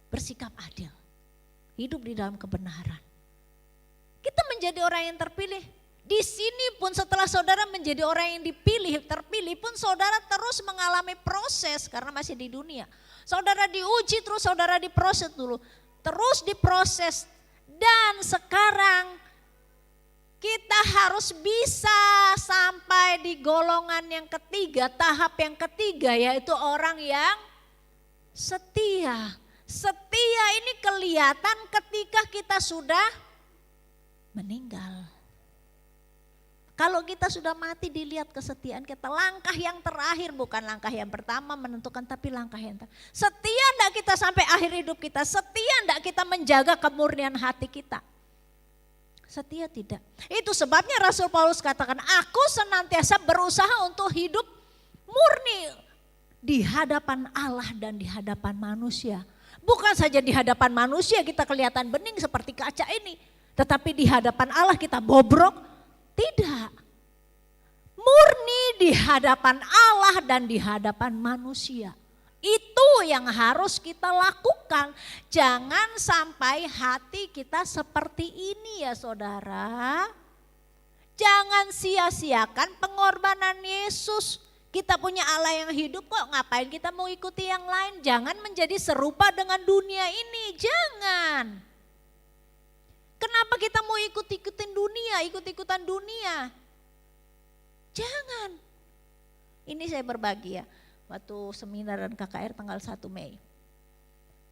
Bersikap adil. Hidup di dalam kebenaran. Kita menjadi orang yang terpilih. Di sini pun setelah saudara menjadi orang yang terpilih pun saudara terus mengalami proses karena masih di dunia. Saudara diuji terus saudara diproses dulu. Terus diproses dan sekarang kita harus bisa sampai di golongan yang ketiga, tahap yang ketiga yaitu orang yang setia. Setia ini kelihatan ketika kita sudah meninggal. Kalau kita sudah mati dilihat kesetiaan kita, langkah yang terakhir bukan langkah yang pertama menentukan tapi langkah yang terakhir. Setia enggak kita sampai akhir hidup kita? Setia enggak kita menjaga kemurnian hati kita? Setia tidak. Itu sebabnya Rasul Paulus katakan, aku senantiasa berusaha untuk hidup murni di hadapan Allah dan di hadapan manusia. Bukan saja di hadapan manusia kita kelihatan bening seperti kaca ini. Tetapi di hadapan Allah kita bobrok, tidak. Murni di hadapan Allah dan di hadapan manusia. Itu yang harus kita lakukan. Jangan sampai hati kita seperti ini ya saudara. Jangan sia-siakan pengorbanan Yesus. Kita punya Allah yang hidup kok, ngapain kita mau ikuti yang lain. Jangan menjadi serupa dengan dunia ini, jangan. Kenapa kita mau ikut-ikutan dunia? Jangan. Ini saya berbagi ya, waktu seminar dan KKR tanggal 1 Mei.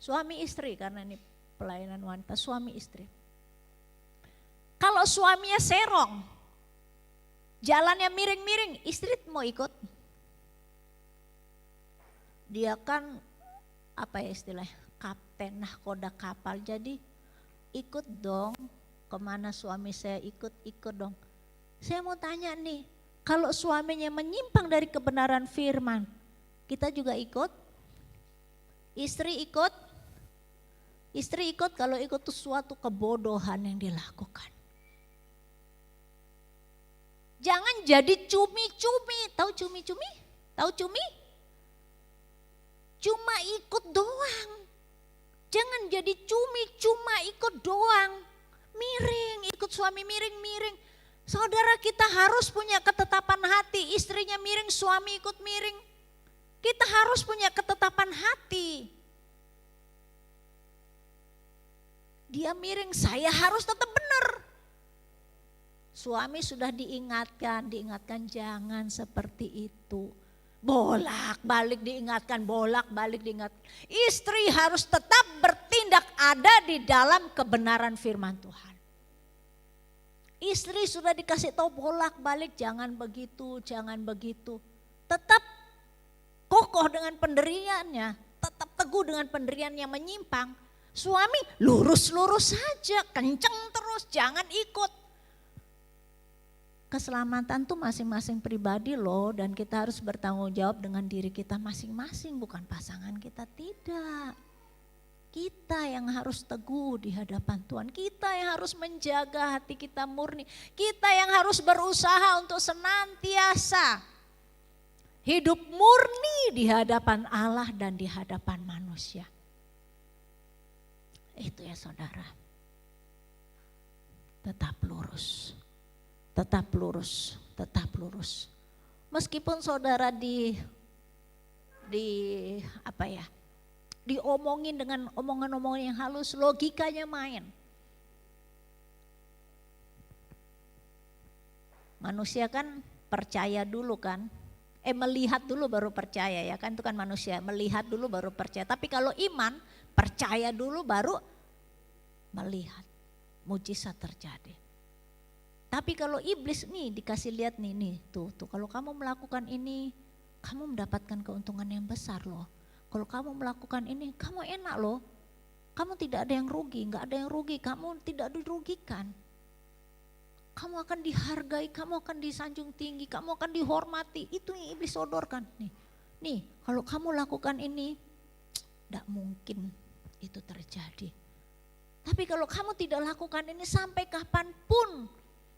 Suami istri, karena ini pelayanan wanita, suami istri. Kalau suaminya serong, jalannya miring-miring, istri mau ikut. Dia kan apa ya istilahnya, kapten nahkoda kapal, jadi ikut dong, kemana suami saya ikut dong. Saya mau tanya nih, kalau suaminya menyimpang dari kebenaran firman, kita juga ikut? Istri ikut? Istri ikut kalau ikut itu suatu kebodohan yang dilakukan. Jangan jadi cumi-cumi, tahu cumi-cumi? Tahu cumi? Cuma ikut doang. Jangan jadi cumi, cuma ikut doang. Miring, ikut suami miring-miring. Saudara kita harus punya ketetapan hati. Istrinya miring, suami ikut miring. Kita harus punya ketetapan hati. Dia miring, saya harus tetap benar. Suami sudah diingatkan jangan seperti itu. Bolak-balik diingatkan. Istri harus tetap bertindak ada di dalam kebenaran firman Tuhan. Istri sudah dikasih tahu bolak-balik jangan begitu. Tetap kokoh dengan pendiriannya, tetap teguh dengan pendiriannya menyimpang. Suami lurus-lurus saja, kenceng terus, jangan ikut. Keselamatan tuh masing-masing pribadi loh, dan kita harus bertanggung jawab dengan diri kita masing-masing, bukan pasangan kita, tidak. Kita yang harus teguh di hadapan Tuhan. Kita yang harus menjaga hati kita murni. Kita yang harus berusaha untuk senantiasa hidup murni di hadapan Allah dan di hadapan manusia. Itu ya saudara. Tetap lurus. Tetap lurus. Tetap lurus. Meskipun saudara diomongin dengan omongan-omongan yang halus, logikanya main. Manusia kan percaya dulu kan, melihat dulu baru percaya ya kan, itu kan manusia, melihat dulu baru percaya. Tapi kalau iman, percaya dulu baru melihat, mujizat terjadi. Tapi kalau iblis nih dikasih lihat nih tuh kalau kamu melakukan ini, kamu mendapatkan keuntungan yang besar loh. Kalau kamu melakukan ini, kamu enak loh. Kamu tidak ada yang rugi, nggak ada yang rugi, kamu tidak dirugikan. Kamu akan dihargai, kamu akan disanjung tinggi, kamu akan dihormati. Itu yang iblis sodorkan. Nih, kalau kamu lakukan ini, tidak mungkin itu terjadi. Tapi kalau kamu tidak lakukan ini sampai kapanpun,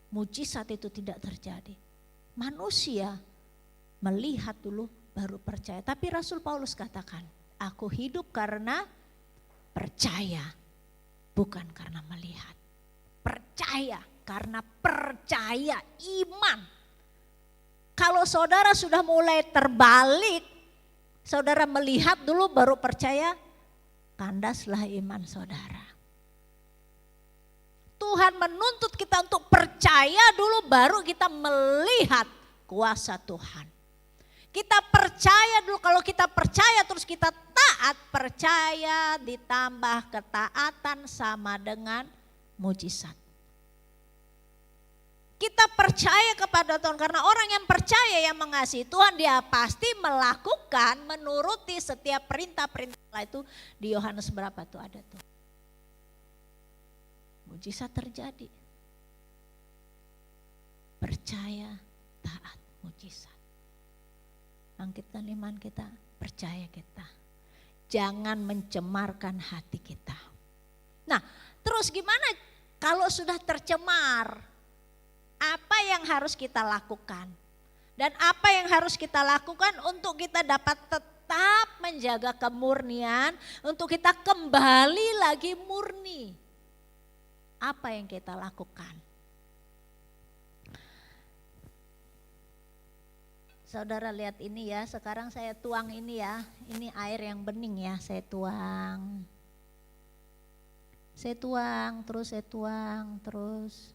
mujizat itu tidak terjadi. Manusia melihat dulu baru percaya. Tapi Rasul Paulus katakan, aku hidup karena percaya, bukan karena melihat. Percaya, karena percaya, iman. Kalau saudara sudah mulai terbalik, saudara melihat dulu baru percaya, kandaslah iman saudara. Tuhan menuntut kita untuk percaya dulu baru kita melihat kuasa Tuhan. Kita percaya dulu, kalau kita percaya terus kita taat, percaya ditambah ketaatan sama dengan mujizat. Kita percaya kepada Tuhan karena orang yang percaya yang mengasihi Tuhan dia pasti melakukan, menuruti setiap perintah-perintah itu. Di Yohanes berapa tuh ada tuh. Mujizat terjadi. Percaya, taat, mujizat. Bangkitkan iman kita, percaya kita. Jangan mencemarkan hati kita. Nah, terus gimana kalau sudah tercemar? Apa yang harus kita lakukan? Dan apa yang harus kita lakukan untuk kita dapat tetap menjaga kemurnian, untuk kita kembali lagi murni? Apa yang kita lakukan? Saudara lihat ini ya, sekarang saya tuang ini ya, ini air yang bening ya, saya tuang. Saya tuang, terus.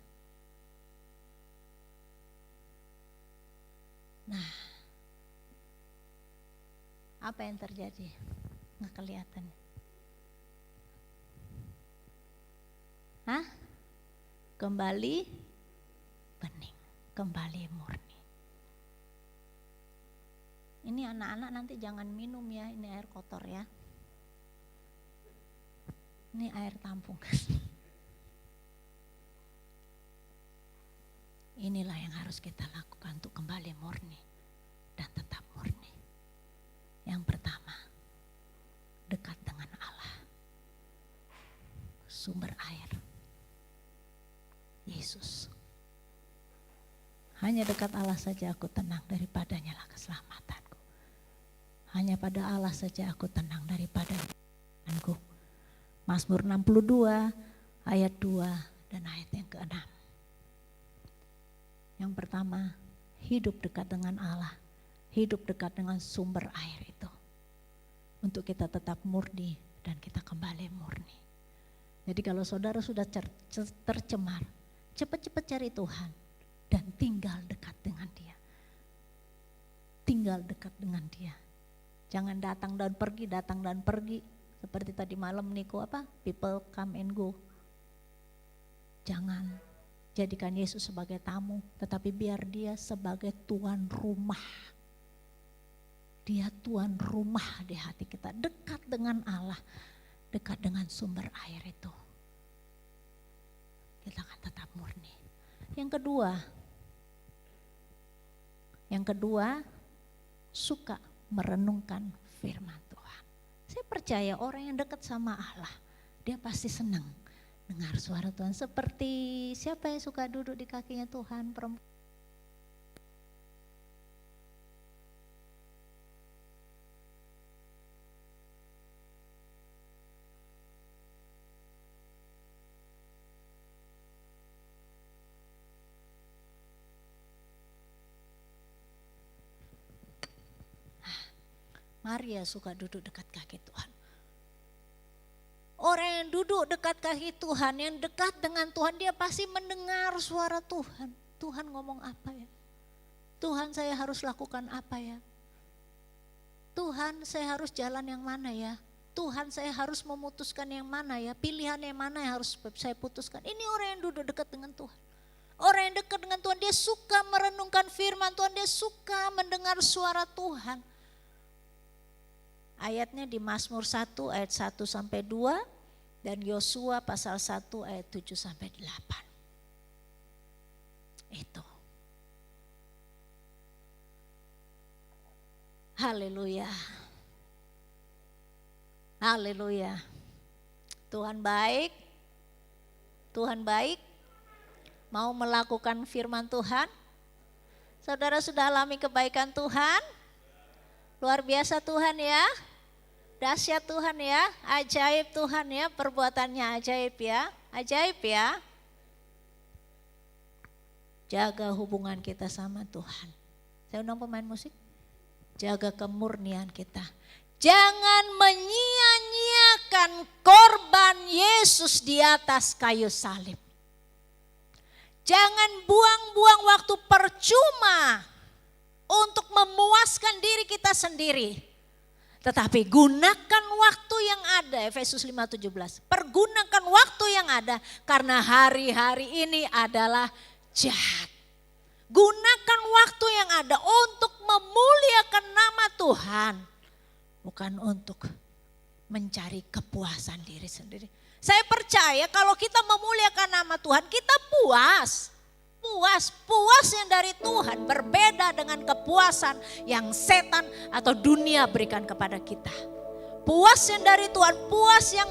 Nah, apa yang terjadi? Nggak kelihatan. Hah? Kembali bening, kembali murni. Ini anak-anak nanti jangan minum ya, ini air kotor ya. Ini air tampung. Inilah yang harus kita lakukan untuk kembali murni dan tetap murni. Yang pertama, dekat dengan Allah. Sumber air. Yesus. Hanya dekat Allah saja aku tenang, daripadanya lah keselamatanku. Hanya pada Allah saja aku tenang, daripada Tuhanku. Mazmur 62 ayat 2 dan ayat yang ke-6. Yang pertama, hidup dekat dengan Allah, hidup dekat dengan sumber air itu. Untuk kita tetap murni dan kita kembali murni. Jadi kalau saudara sudah tercemar, cepat-cepat cari Tuhan dan tinggal dekat dengan Dia. Tinggal dekat dengan Dia. Jangan datang dan pergi. Seperti tadi malam Niko people come and go. Jangan jadikan Yesus sebagai tamu, tetapi biar Dia sebagai tuan rumah. Dia tuan rumah di hati kita, dekat dengan Allah, dekat dengan sumber air itu. Kita akan tetap murni. Yang kedua, suka merenungkan firman Tuhan. Saya percaya orang yang dekat sama Allah, dia pasti senang dengar suara Tuhan. Seperti siapa yang suka duduk di kakinya Tuhan, perempuan. Maria suka duduk dekat kaki Tuhan. Orang yang duduk dekat kaki Tuhan, yang dekat dengan Tuhan, dia pasti mendengar suara Tuhan. Tuhan ngomong apa ya? Tuhan, saya harus lakukan apa ya? Tuhan, saya harus jalan yang mana ya? Tuhan, saya harus memutuskan yang mana ya? Pilihan yang mana yang harus saya putuskan? Ini orang yang duduk dekat dengan Tuhan. Orang yang dekat dengan Tuhan, dia suka merenungkan firman Tuhan, dia suka mendengar suara Tuhan. Ayatnya di Mazmur 1 ayat 1 sampai 2 dan Yosua pasal 1 ayat 7 sampai 8. Itu. Haleluya. Haleluya. Tuhan baik. Tuhan baik. Mau melakukan firman Tuhan? Saudara sudah alami kebaikan Tuhan? Luar biasa Tuhan ya. Dahsyat Tuhan ya, ajaib Tuhan ya, perbuatannya ajaib ya, ajaib ya. Jaga hubungan kita sama Tuhan. Saya undang pemain musik. Jaga kemurnian kita. Jangan menyia-nyiakan korban Yesus di atas kayu salib. Jangan buang-buang waktu percuma untuk memuaskan diri kita sendiri. Tetapi gunakan waktu yang ada, Efesus 5:17. Pergunakan waktu yang ada karena hari-hari ini adalah jahat. Gunakan waktu yang ada untuk memuliakan nama Tuhan. Bukan untuk mencari kepuasan diri sendiri. Saya percaya kalau kita memuliakan nama Tuhan, kita puas. Puas yang dari Tuhan berbeda dengan kepuasan yang setan atau dunia berikan kepada kita. Puas yang dari Tuhan, puas yang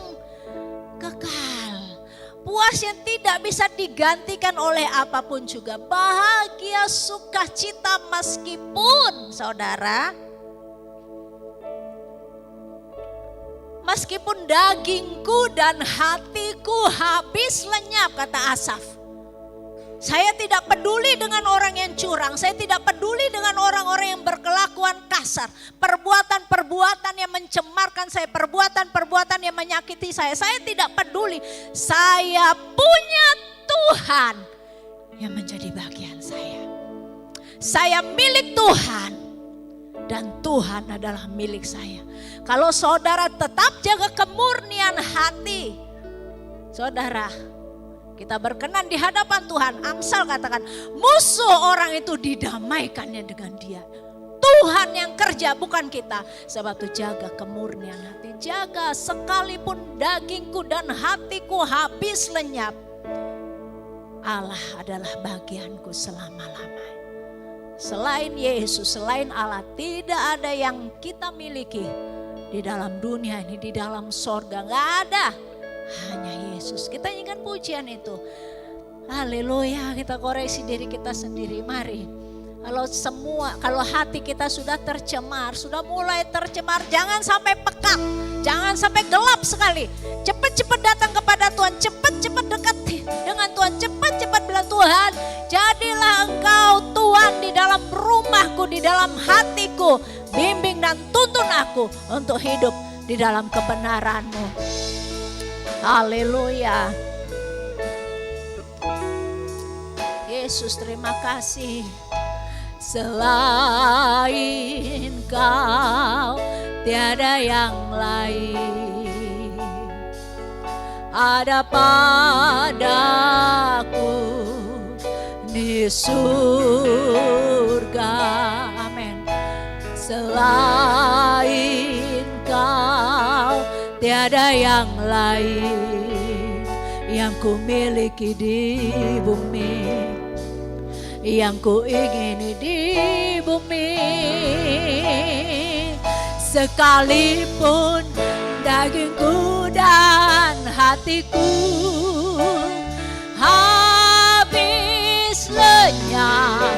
kekal. Puas yang tidak bisa digantikan oleh apapun juga. Bahagia, sukacita meskipun saudara, meskipun dagingku dan hatiku habis lenyap, kata Asaf. Saya tidak peduli dengan orang yang curang, saya tidak peduli dengan orang-orang yang berkelakuan kasar. Perbuatan-perbuatan yang mencemarkan saya, perbuatan-perbuatan yang menyakiti saya tidak peduli. Saya punya Tuhan yang menjadi bagian saya. Saya milik Tuhan dan Tuhan adalah milik saya. Kalau saudara tetap jaga kemurnian hati, saudara, kita berkenan di hadapan Tuhan. Amsal katakan, musuh orang itu didamaikannya dengan dia. Tuhan yang kerja, bukan kita. Sebab itu jaga kemurnian hati. Jaga sekalipun dagingku dan hatiku habis lenyap. Allah adalah bagianku selama-lamanya. Selain Yesus, selain Allah, tidak ada yang kita miliki di dalam dunia ini, di dalam sorga. Gak ada. Hanya Yesus. Kita ingat pujian itu. Haleluya, kita koreksi diri kita sendiri. Mari. Kalau hati kita sudah tercemar, sudah mulai tercemar, jangan sampai pekat, jangan sampai gelap sekali. Cepat-cepat datang kepada Tuhan, cepat-cepat dekat dengan Tuhan, cepat-cepat bilang, Tuhan, jadilah Engkau Tuhan di dalam rumahku, di dalam hatiku. Bimbing dan tuntun aku untuk hidup di dalam kebenaran-Mu. Haleluya. Yesus, terima kasih. Selain Kau tiada yang lain. Ada padaku di surga. Amin. Selain Kau tiada yang lain yang ku miliki di bumi, yang ku ingini di bumi. sekalipun dagingku dan hatiku habis lenyap,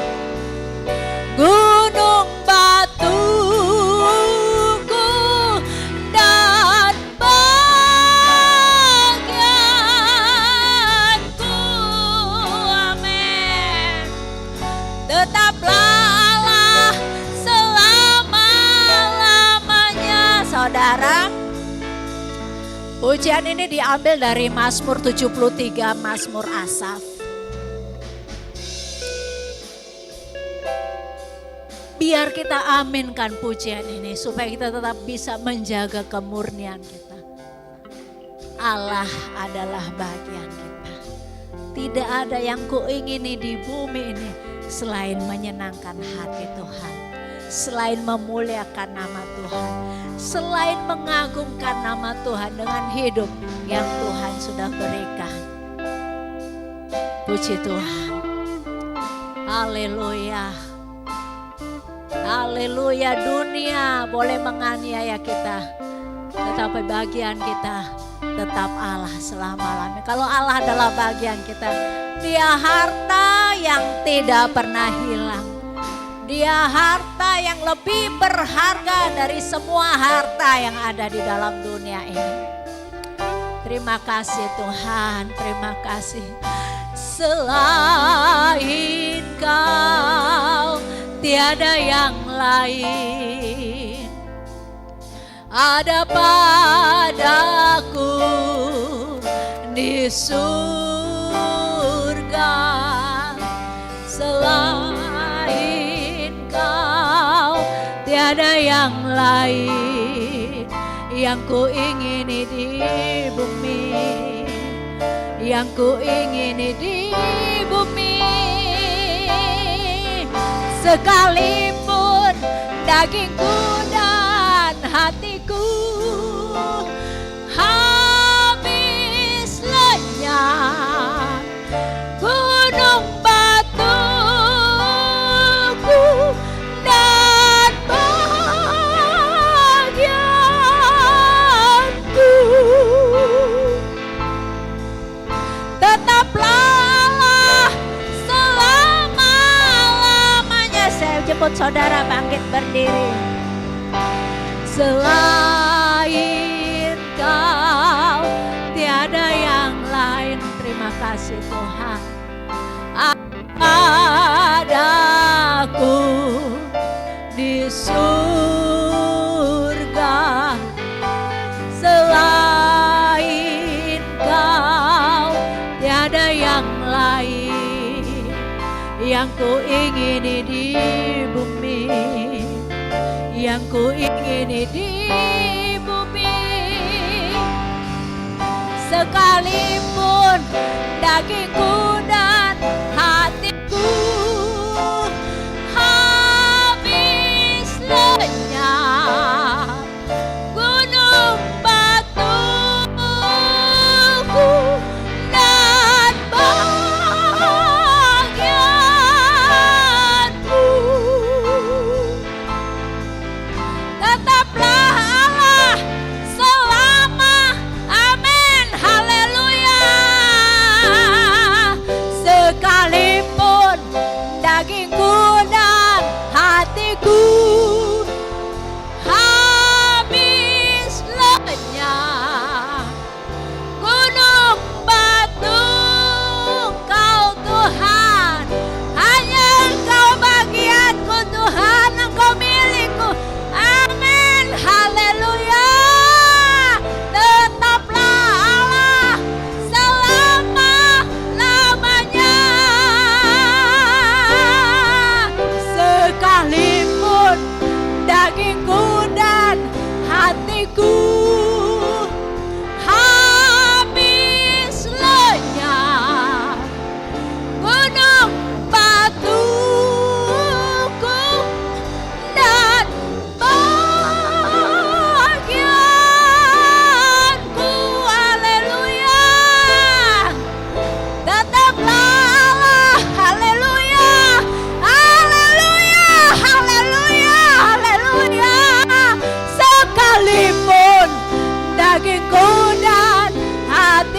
gunung batuku dan bagianku, amin. Tetaplah Allah selama-lamanya. Saudara, pujian ini diambil dari Mazmur 73, Mazmur Asaf. Biar kita aminkan pujian ini supaya kita tetap bisa menjaga kemurnian kita. Allah adalah bagian kita. Tidak ada yang kuingini di bumi ini selain menyenangkan hati Tuhan, selain memuliakan nama Tuhan, selain mengagungkan nama Tuhan dengan hidup yang Tuhan sudah berikan. Puji Tuhan. Haleluya. Haleluya. Dunia boleh menganiaya kita, tetapi bagian kita tetap Allah selama-lamanya. Kalau Allah adalah bagian kita, Dia harta yang tidak pernah hilang. Dia harta yang lebih berharga dari semua harta yang ada di dalam dunia ini. Terima kasih Tuhan, terima kasih. Selain Kau tiada yang lain ada padaku di surga. Selain Kau tiada yang lain yang ku ingini di bumi, yang ku ingini di bumi. Sekalipun dagingku dan hatiku habis lenyap, gunung batuku dan bagianku, tetaplah selama-lamanya. Saya jemput saudara bangkit berdiri. Selain Kau tiada yang lain. Terima kasih Tuhan. Padaku di surga. Selain Kau tiada yang lain yang ku ingini di bumi, yang ku ingini di bumi. Sekalipun dagingku dan hatiku habis lenyap, gunung batuku dan bagianku, tetaplah Allah selama. Amin. Haleluya.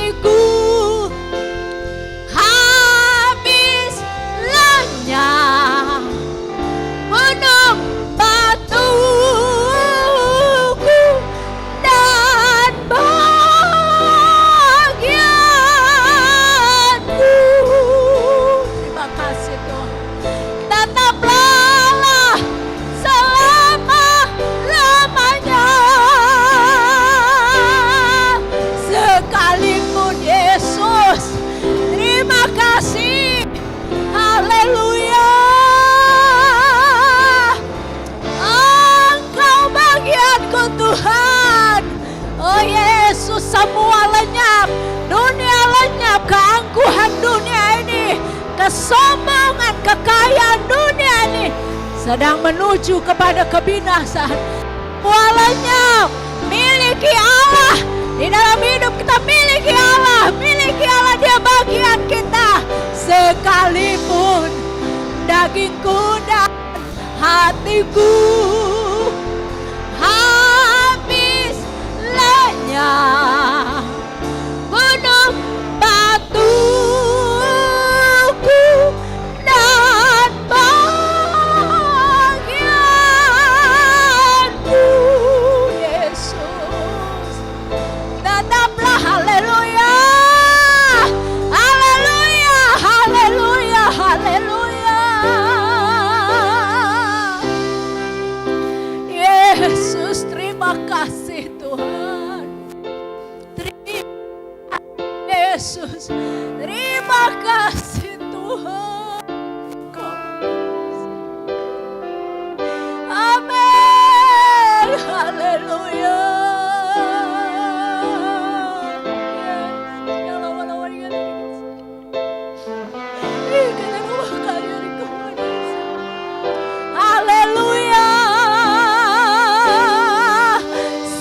hatiku habis lenyap, gunung batuku dan bahagiaku. Terima kasih Tuhan. Tetaplah selama-lamanya, sekalipun Yesus. Terima kasih. Haleluya. Engkau bagianku Tuhan. Oh Yesus, semua lenyap, dunia lenyap, keangkuhan dunia ini, kesombongan, kekayaan dunia ini sedang menuju kepada kebinasaan. Semua lenyap, miliki Allah. Di dalam hidup kita miliki Allah, Dia bagian kita. Sekalipun dagingku dan hatiku habis lenyap, gunung batuku dan bahagiaku. Yesus, tetaplah. Haleluya, haleluya, haleluya, haleluya. Yesus, terima kasih Tuhan. Yesus, terima kasih Tuhan. Amin. Haleluya. Haleluya.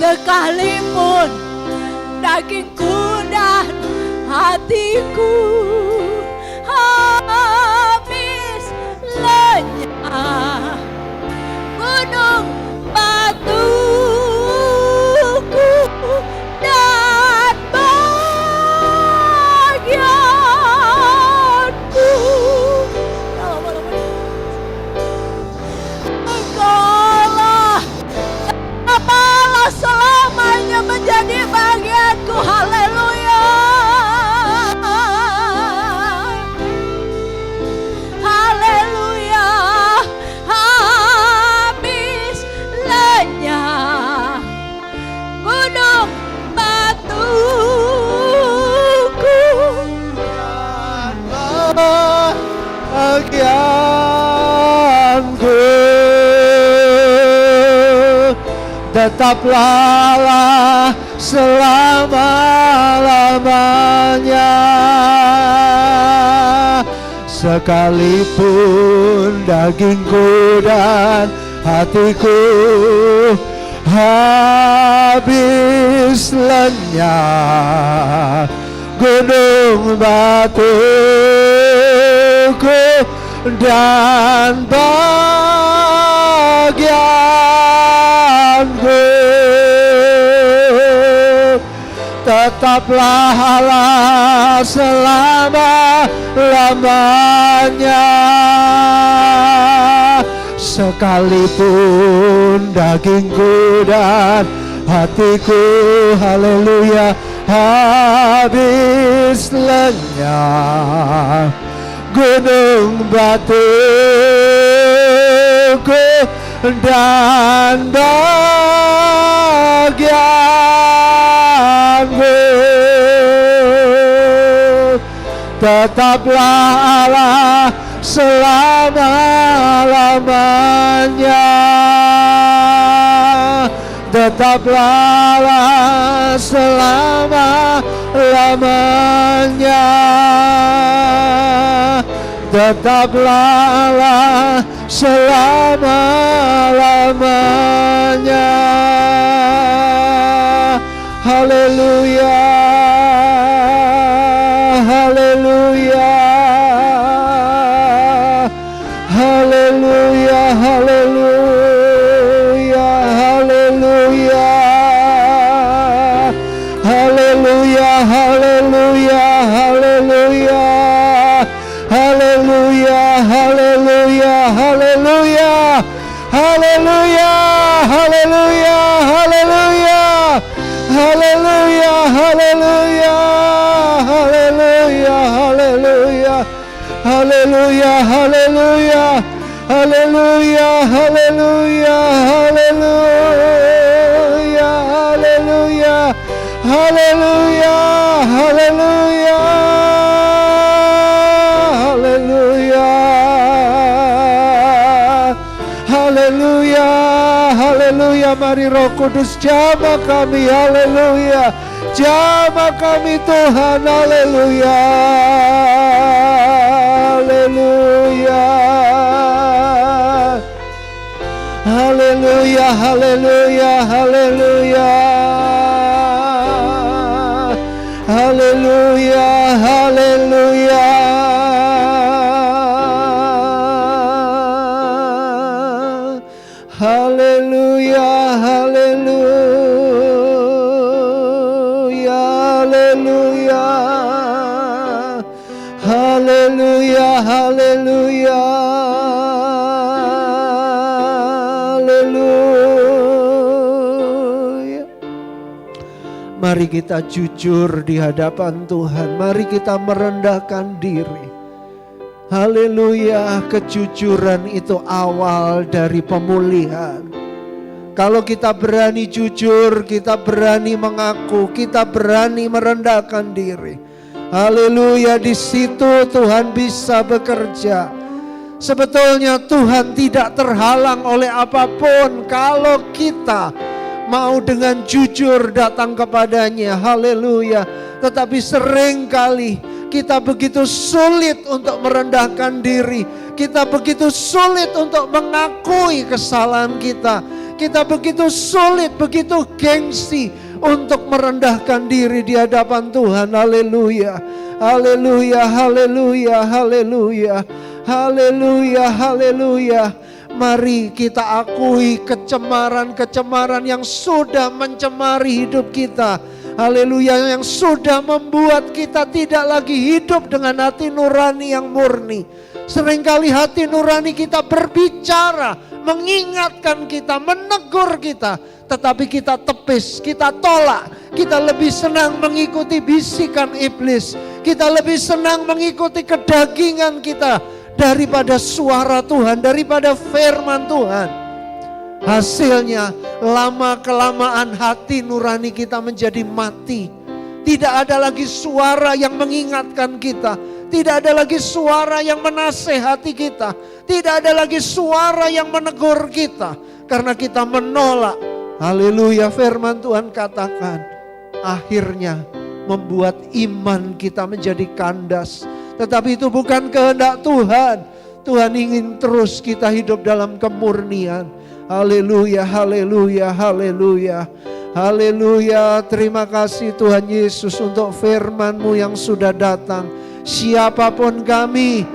Sekalipun dagingku dan hatiku habis lenyap, gunung batuku dan bahagiaku. Engkaulah, Bapalah selamanya menjadi bagianku. Haleluya. Haleluya. Habis lenyap, gunung batuku. Bahagianku, tetaplah selama-lamanya, sekalipun dagingku dan hatiku habis lenyap, gunung batuku dan bahagianku, tetaplah Allah selama-lamanya, sekalipun dagingku dan hatiku, haleluya, habis lenyap, gunung batuku dan bahagianku, tetaplah Allah selama-lamanya, tetaplah Allah selama-lamanya, tetaplah Allah selama-lamanya. Haleluya, haleluya, haleluya, haleluya, haleluya, haleluya, haleluya. haleluya, haleluya, haleluya, haleluya, haleluya, haleluya, haleluya, haleluya, haleluya, haleluya, haleluya. Mari Roh Kudus jamah kami, haleluya, jamah kami Tuhan, haleluya, haleluya, haleluya, haleluya, haleluya, haleluya, haleluya, haleluya, haleluya, haleluya, haleluya, haleluya, haleluya. Mari kita jujur di hadapan Tuhan, mari kita merendahkan diri. Haleluya, kejujuran itu awal dari pemulihan. Kalau kita berani jujur, kita berani mengaku, kita berani merendahkan diri. Haleluya, di situ Tuhan bisa bekerja. Sebetulnya Tuhan tidak terhalang oleh apapun kalau kita mau dengan jujur datang kepadanya. Haleluya. Tetapi seringkali kita begitu sulit untuk merendahkan diri. Kita begitu sulit untuk mengakui kesalahan kita. Kita begitu sulit, begitu gengsi untuk merendahkan diri di hadapan Tuhan. Haleluya, haleluya, haleluya, haleluya, haleluya, haleluya. Mari kita akui kecemaran-kecemaran yang sudah mencemari hidup kita. Haleluya, yang sudah membuat kita tidak lagi hidup dengan hati nurani yang murni. Seringkali hati nurani kita berbicara, mengingatkan kita, menegur kita, tetapi kita tepis, kita tolak. Kita lebih senang mengikuti bisikan iblis. Kita lebih senang mengikuti kedagingan kita daripada suara Tuhan, daripada firman Tuhan. Hasilnya lama-kelamaan hati nurani kita menjadi mati. Tidak ada lagi suara yang mengingatkan kita. Tidak ada lagi suara yang menasehati kita. Tidak ada lagi suara yang menegur kita. Karena kita menolak. Haleluya, firman Tuhan katakan. Akhirnya membuat iman kita menjadi kandas. Tetapi itu bukan kehendak Tuhan. Tuhan ingin terus kita hidup dalam kemurnian. Haleluya, haleluya, haleluya. Haleluya, terima kasih Tuhan Yesus untuk firman-Mu yang sudah datang. Siapapun kami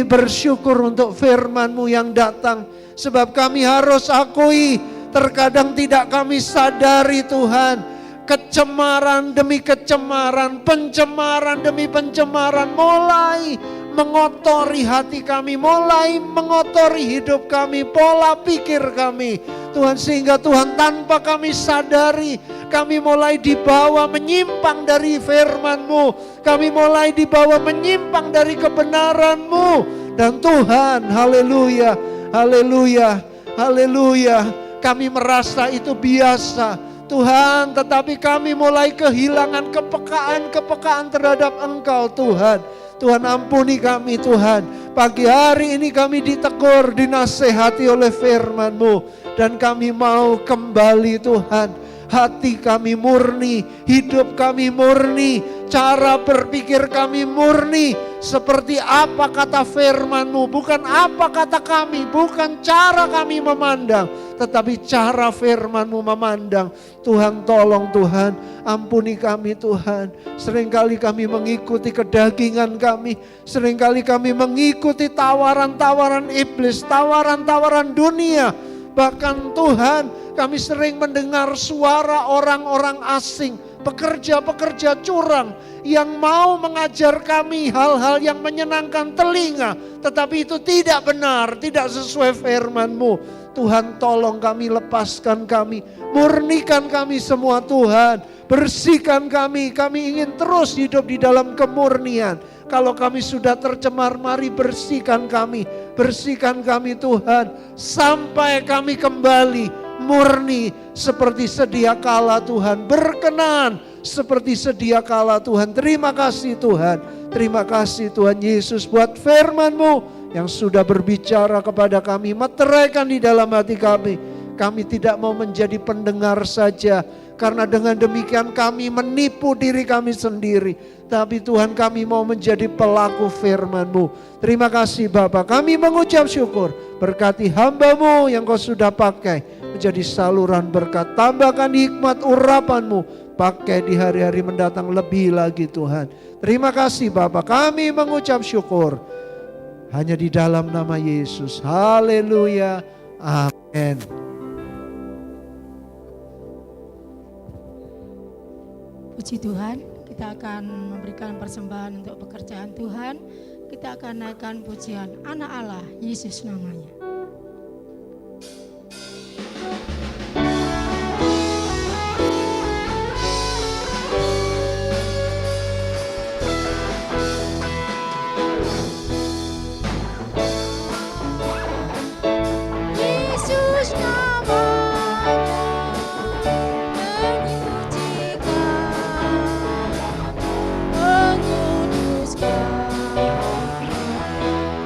bersyukur untuk firman-Mu yang datang. Sebab kami harus akui, terkadang tidak kami sadari Tuhan. Kecemaran demi kecemaran, pencemaran demi pencemaran mulai mengotori hati kami, mulai mengotori hidup kami, pola pikir kami. Tuhan, sehingga Tuhan tanpa kami sadari, kami mulai dibawa menyimpang dari firman-Mu. Kami mulai dibawa menyimpang dari kebenaran-Mu. Dan Tuhan, haleluya, haleluya, haleluya, kami merasa itu biasa. Tuhan, tetapi kami mulai kehilangan kepekaan terhadap Engkau Tuhan. Tuhan, ampuni kami Tuhan. Pagi hari ini kami ditegur, dinasehati oleh firman-Mu. Dan kami mau kembali Tuhan. Hati kami murni, hidup kami murni, cara berpikir kami murni. Seperti apa kata firman-Mu, bukan apa kata kami, bukan cara kami memandang, tetapi cara firman-Mu memandang. Tuhan, tolong Tuhan, ampuni kami Tuhan. Seringkali kami mengikuti kedagingan kami, seringkali kami mengikuti tawaran-tawaran iblis, tawaran-tawaran dunia. Bahkan Tuhan, kami sering mendengar suara orang-orang asing, pekerja-pekerja curang yang mau mengajar kami hal-hal yang menyenangkan telinga, tetapi itu tidak benar, tidak sesuai firman-Mu. Tuhan, tolong kami, lepaskan kami, murnikan kami semua Tuhan, bersihkan kami ingin terus hidup di dalam kemurnian. Kalau kami sudah tercemar, mari bersihkan kami Tuhan. Sampai kami kembali murni seperti sedia kala Tuhan. Berkenan seperti sedia kala Tuhan. Terima kasih Tuhan. Terima kasih Tuhan Yesus buat firman-Mu yang sudah berbicara kepada kami. Meteraikan di dalam hati kami. Kami tidak mau menjadi pendengar saja. Karena dengan demikian kami menipu diri kami sendiri. Tapi Tuhan, kami mau menjadi pelaku firman-Mu. Terima kasih Bapa. Kami mengucap syukur. Berkati hamba-Mu yang Kau sudah pakai menjadi saluran berkat. Tambahkan hikmat urapan-Mu. Pakai di hari-hari mendatang lebih lagi Tuhan. Terima kasih Bapa. Kami mengucap syukur. Hanya di dalam nama Yesus. Haleluya. Amin. Puji Tuhan, kita akan memberikan persembahan untuk pekerjaan Tuhan. Kita akan naikkan pujian Anak Allah, Yesus namanya. Yesus namanya menyucikan, menguduskan,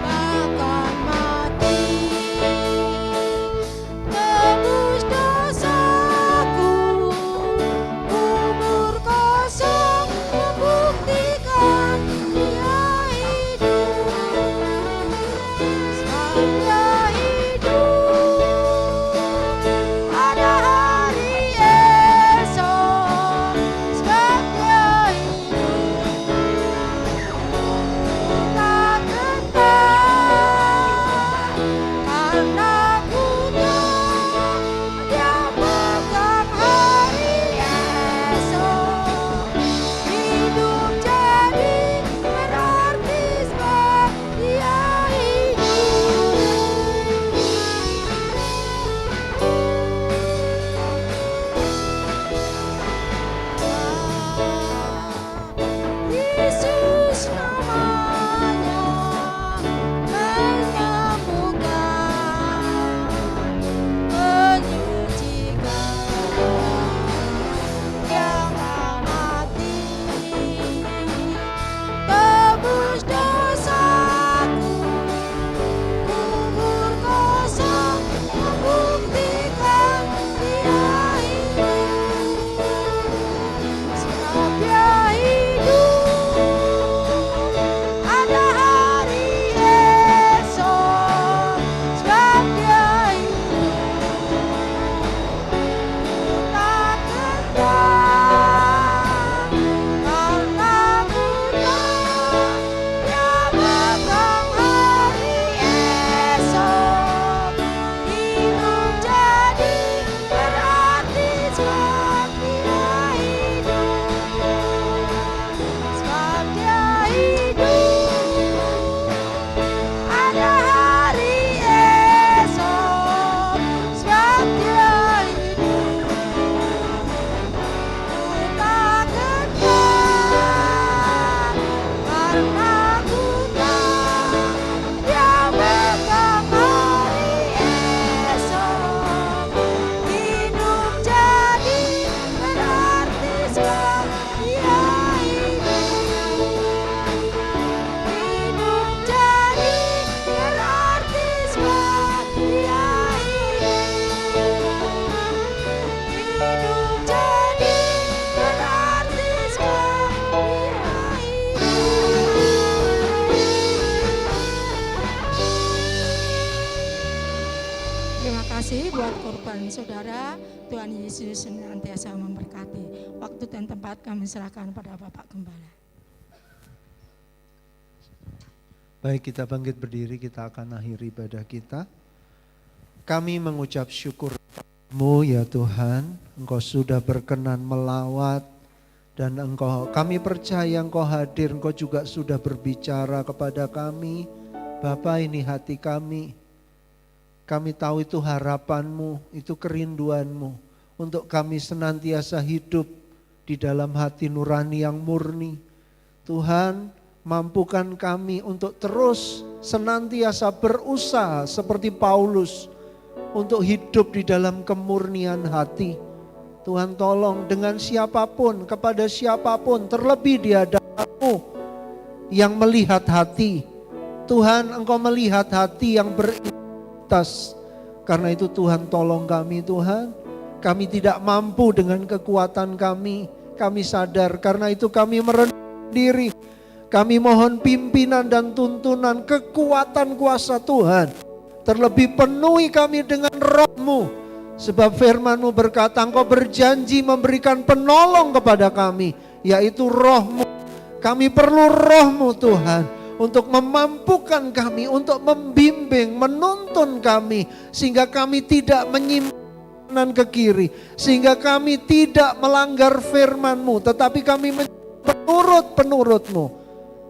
bahkan mati tebus dosaku. Kubur kosong membuktikan Dia hidup, Dia hidup. Pada hari esok sebab Dia hidup, tak gentar karena ku tahu Dia pegang hari esok. Hidup jadi berarti sebab Dia Yesus namanya menyembuhkan, menyucikan, yang mati tebus dosaku. Kubur kosong membuktikan Dia hidup, sebab Dia hidup. Ada hari esok sebab Dia hidup, tak gentar karena ku tahu Dia pegang hari esok. Hidup jadi berarti sebab Dia hidup, sebab Dia hidup. Ada hari esok sebab Dia hidup, tak gentar karena ku tahu Dia pegang hari esok. Hidup jadi berarti sebab Dia hidup, hidup jadi berarti sebab Dia hidup, hidup jadi berarti sebab Terima kasih buat korban saudara. Tuhan Yesus senantiasa memberkati. Waktu dan tempat kami serahkan pada Bapak Gembala. Baik, kita bangkit berdiri, kita akan akhiri ibadah kita. Kami mengucap syukur Mu ya Tuhan, Engkau sudah berkenan melawat dan kami percaya Engkau hadir, Engkau juga sudah berbicara kepada kami. Bapa, ini hati kami. Kami tahu itu harapan-Mu, itu kerinduan-Mu untuk kami senantiasa hidup di dalam hati nurani yang murni. Tuhan, Mampukan kami untuk terus senantiasa berusaha seperti Paulus untuk hidup di dalam kemurnian hati. Tuhan tolong dengan siapapun, kepada siapapun, terlebih di hadapan-Mu yang melihat hati. Tuhan, Engkau melihat hati yang berintegritas. Karena itu Tuhan tolong kami Tuhan. Kami tidak mampu dengan kekuatan kami. Kami sadar, karena itu kami merendah diri. Kami mohon pimpinan dan tuntunan kekuatan kuasa Tuhan. Terlebih penuhi kami dengan Roh-Mu. Sebab firman-Mu berkata, Engkau berjanji memberikan penolong kepada kami, yaitu Roh-Mu. Kami perlu Roh-Mu Tuhan, untuk memampukan kami, untuk membimbing, menuntun kami, sehingga kami tidak menyimpang ke kiri, sehingga kami tidak melanggar firman-Mu, tetapi kami menurut penurut-Mu.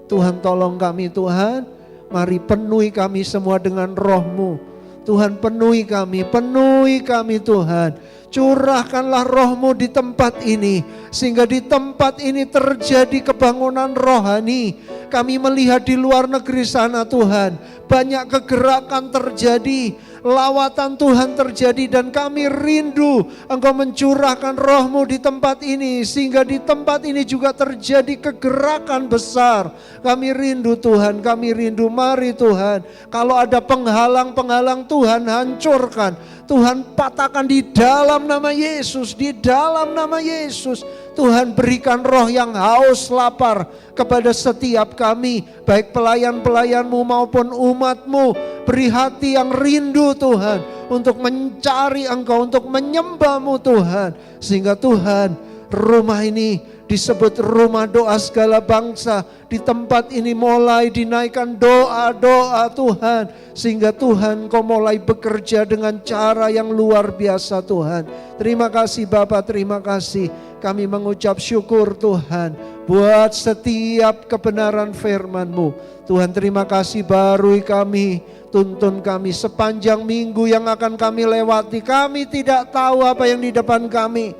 Tuhan tolong kami Tuhan, mari penuhi kami semua dengan Roh-Mu. Tuhan penuhi kami Tuhan. Curahkanlah Roh-Mu di tempat ini, sehingga di tempat ini terjadi kebangunan rohani. Kami melihat di luar negeri sana Tuhan, banyak kegerakan terjadi, lawatan Tuhan terjadi, dan kami rindu Engkau mencurahkan Roh-Mu di tempat ini, sehingga di tempat ini juga terjadi kegerakan besar. Kami rindu Tuhan, kami rindu. Mari Tuhan, kalau ada penghalang-penghalang Tuhan hancurkan, Tuhan patahkan di dalam nama Yesus, di dalam nama Yesus. Tuhan berikan roh yang haus lapar kepada setiap kami, baik pelayan-pelayan-Mu maupun umat-Mu. Beri hati yang rindu Tuhan untuk mencari Engkau, untuk menyembah-Mu Tuhan. Sehingga Tuhan, rumah ini disebut rumah doa segala bangsa. Di tempat ini mulai dinaikkan doa-doa Tuhan, sehingga Tuhan Kau mulai bekerja dengan cara yang luar biasa Tuhan. Terima kasih Bapa, terima kasih. Kami mengucap syukur Tuhan buat setiap kebenaran firman-Mu. Tuhan terima kasih, barui kami, tuntun kami sepanjang minggu yang akan kami lewati. Kami tidak tahu apa yang di depan kami.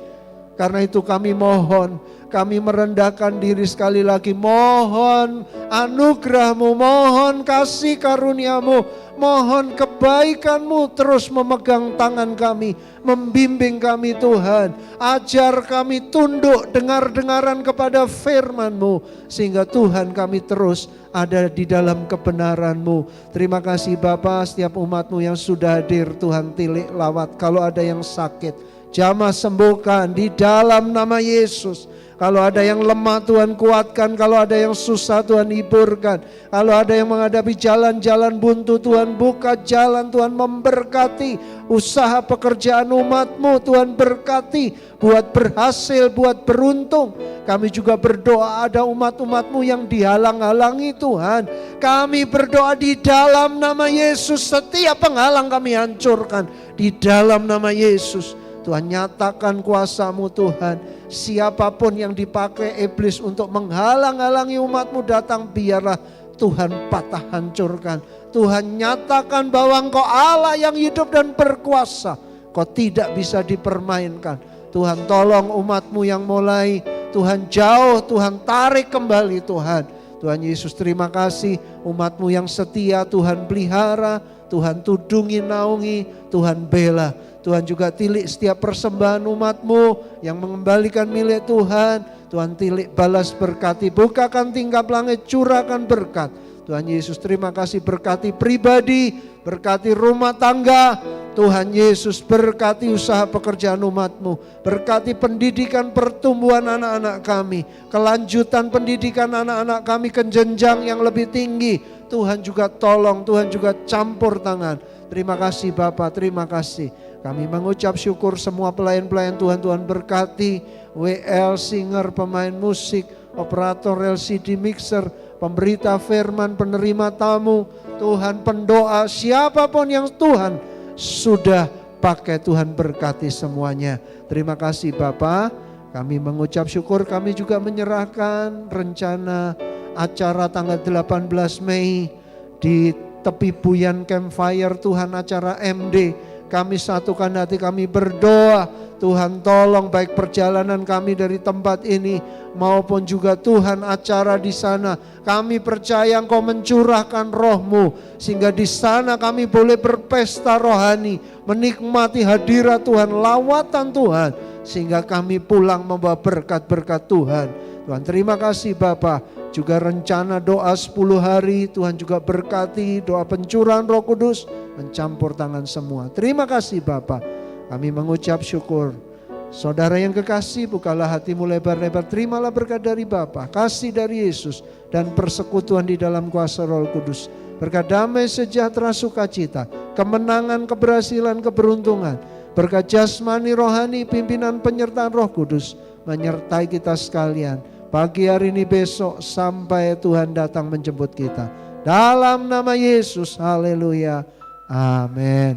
Karena itu kami mohon, kami merendahkan diri sekali lagi. Mohon anugerah-Mu, mohon kasih karunia-Mu, mohon kebaikan-Mu terus memegang tangan kami, membimbing kami Tuhan. Ajar kami tunduk dengar-dengaran kepada firman-Mu, sehingga Tuhan kami terus ada di dalam kebenaran-Mu. Terima kasih Bapa, setiap umat-Mu yang sudah hadir Tuhan tilik lawat. Kalau ada yang sakit, jamah sembuhkan di dalam nama Yesus. Kalau ada yang lemah Tuhan kuatkan, kalau ada yang susah Tuhan hiburkan, kalau ada yang menghadapi jalan-jalan buntu Tuhan buka jalan, Tuhan memberkati usaha pekerjaan umat-Mu, Tuhan berkati buat berhasil, buat beruntung. Kami juga berdoa ada umat-umat-Mu yang dihalang-halangi Tuhan. Kami berdoa di dalam nama Yesus, setiap penghalang kami hancurkan di dalam nama Yesus. Tuhan nyatakan kuasa-Mu Tuhan. Siapapun yang dipakai iblis untuk menghalang-halangi umat-Mu datang, biarlah Tuhan patah hancurkan. Tuhan nyatakan bahwa Engkau Allah yang hidup dan berkuasa. Kau tidak bisa dipermainkan. Tuhan tolong umat-Mu yang mulai Tuhan jauh, Tuhan tarik kembali Tuhan. Tuhan Yesus terima kasih, umat-Mu yang setia Tuhan pelihara, Tuhan tudungi, naungi, Tuhan bela. Tuhan juga tilik setiap persembahan umat-Mu yang mengembalikan milik Tuhan. Tuhan tilik balas berkati, bukakan tingkap langit, curahkan berkat. Tuhan Yesus terima kasih, berkati pribadi, berkati rumah tangga. Tuhan Yesus berkati usaha pekerjaan umat-Mu. Berkati pendidikan pertumbuhan anak-anak kami. Kelanjutan pendidikan anak-anak kami ke jenjang yang lebih tinggi. Tuhan juga tolong, Tuhan juga campur tangan. Terima kasih Bapak, terima kasih. Kami mengucap syukur semua pelayan-pelayan Tuhan. Tuhan berkati WL, singer, pemain musik, operator LCD mixer, pemberita firman, penerima tamu, Tuhan pendoa, siapapun yang Tuhan sudah pakai, Tuhan berkati semuanya. Terima kasih Bapak. Kami mengucap syukur, kami juga menyerahkan rencana acara tanggal 18 Mei di tepi Buyan Campfire Tuhan, acara MD. kami satukan hati, kami berdoa. Tuhan tolong baik perjalanan kami dari tempat ini maupun juga Tuhan acara di sana. Kami percaya Engkau mencurahkan Roh-Mu sehingga di sana kami boleh berpesta rohani, menikmati hadirat Tuhan, lawatan Tuhan, sehingga kami pulang membawa berkat-berkat Tuhan. Tuhan terima kasih Bapa. Juga rencana doa 10 hari Tuhan juga berkati, doa pencurahan Roh Kudus mencampur tangan semua. Terima kasih Bapa. Kami mengucap syukur. Saudara yang kekasih, bukalah hatimu lebar-lebar, terimalah berkat dari Bapa, kasih dari Yesus, dan persekutuan di dalam kuasa Roh Kudus. Berkat damai, sejahtera, sukacita, kemenangan, keberhasilan, keberuntungan, berkat jasmani, rohani, pimpinan penyertaan Roh Kudus menyertai kita sekalian. Pagi hari ini, besok, sampai Tuhan datang menjemput kita. Dalam nama Yesus, haleluya, amin.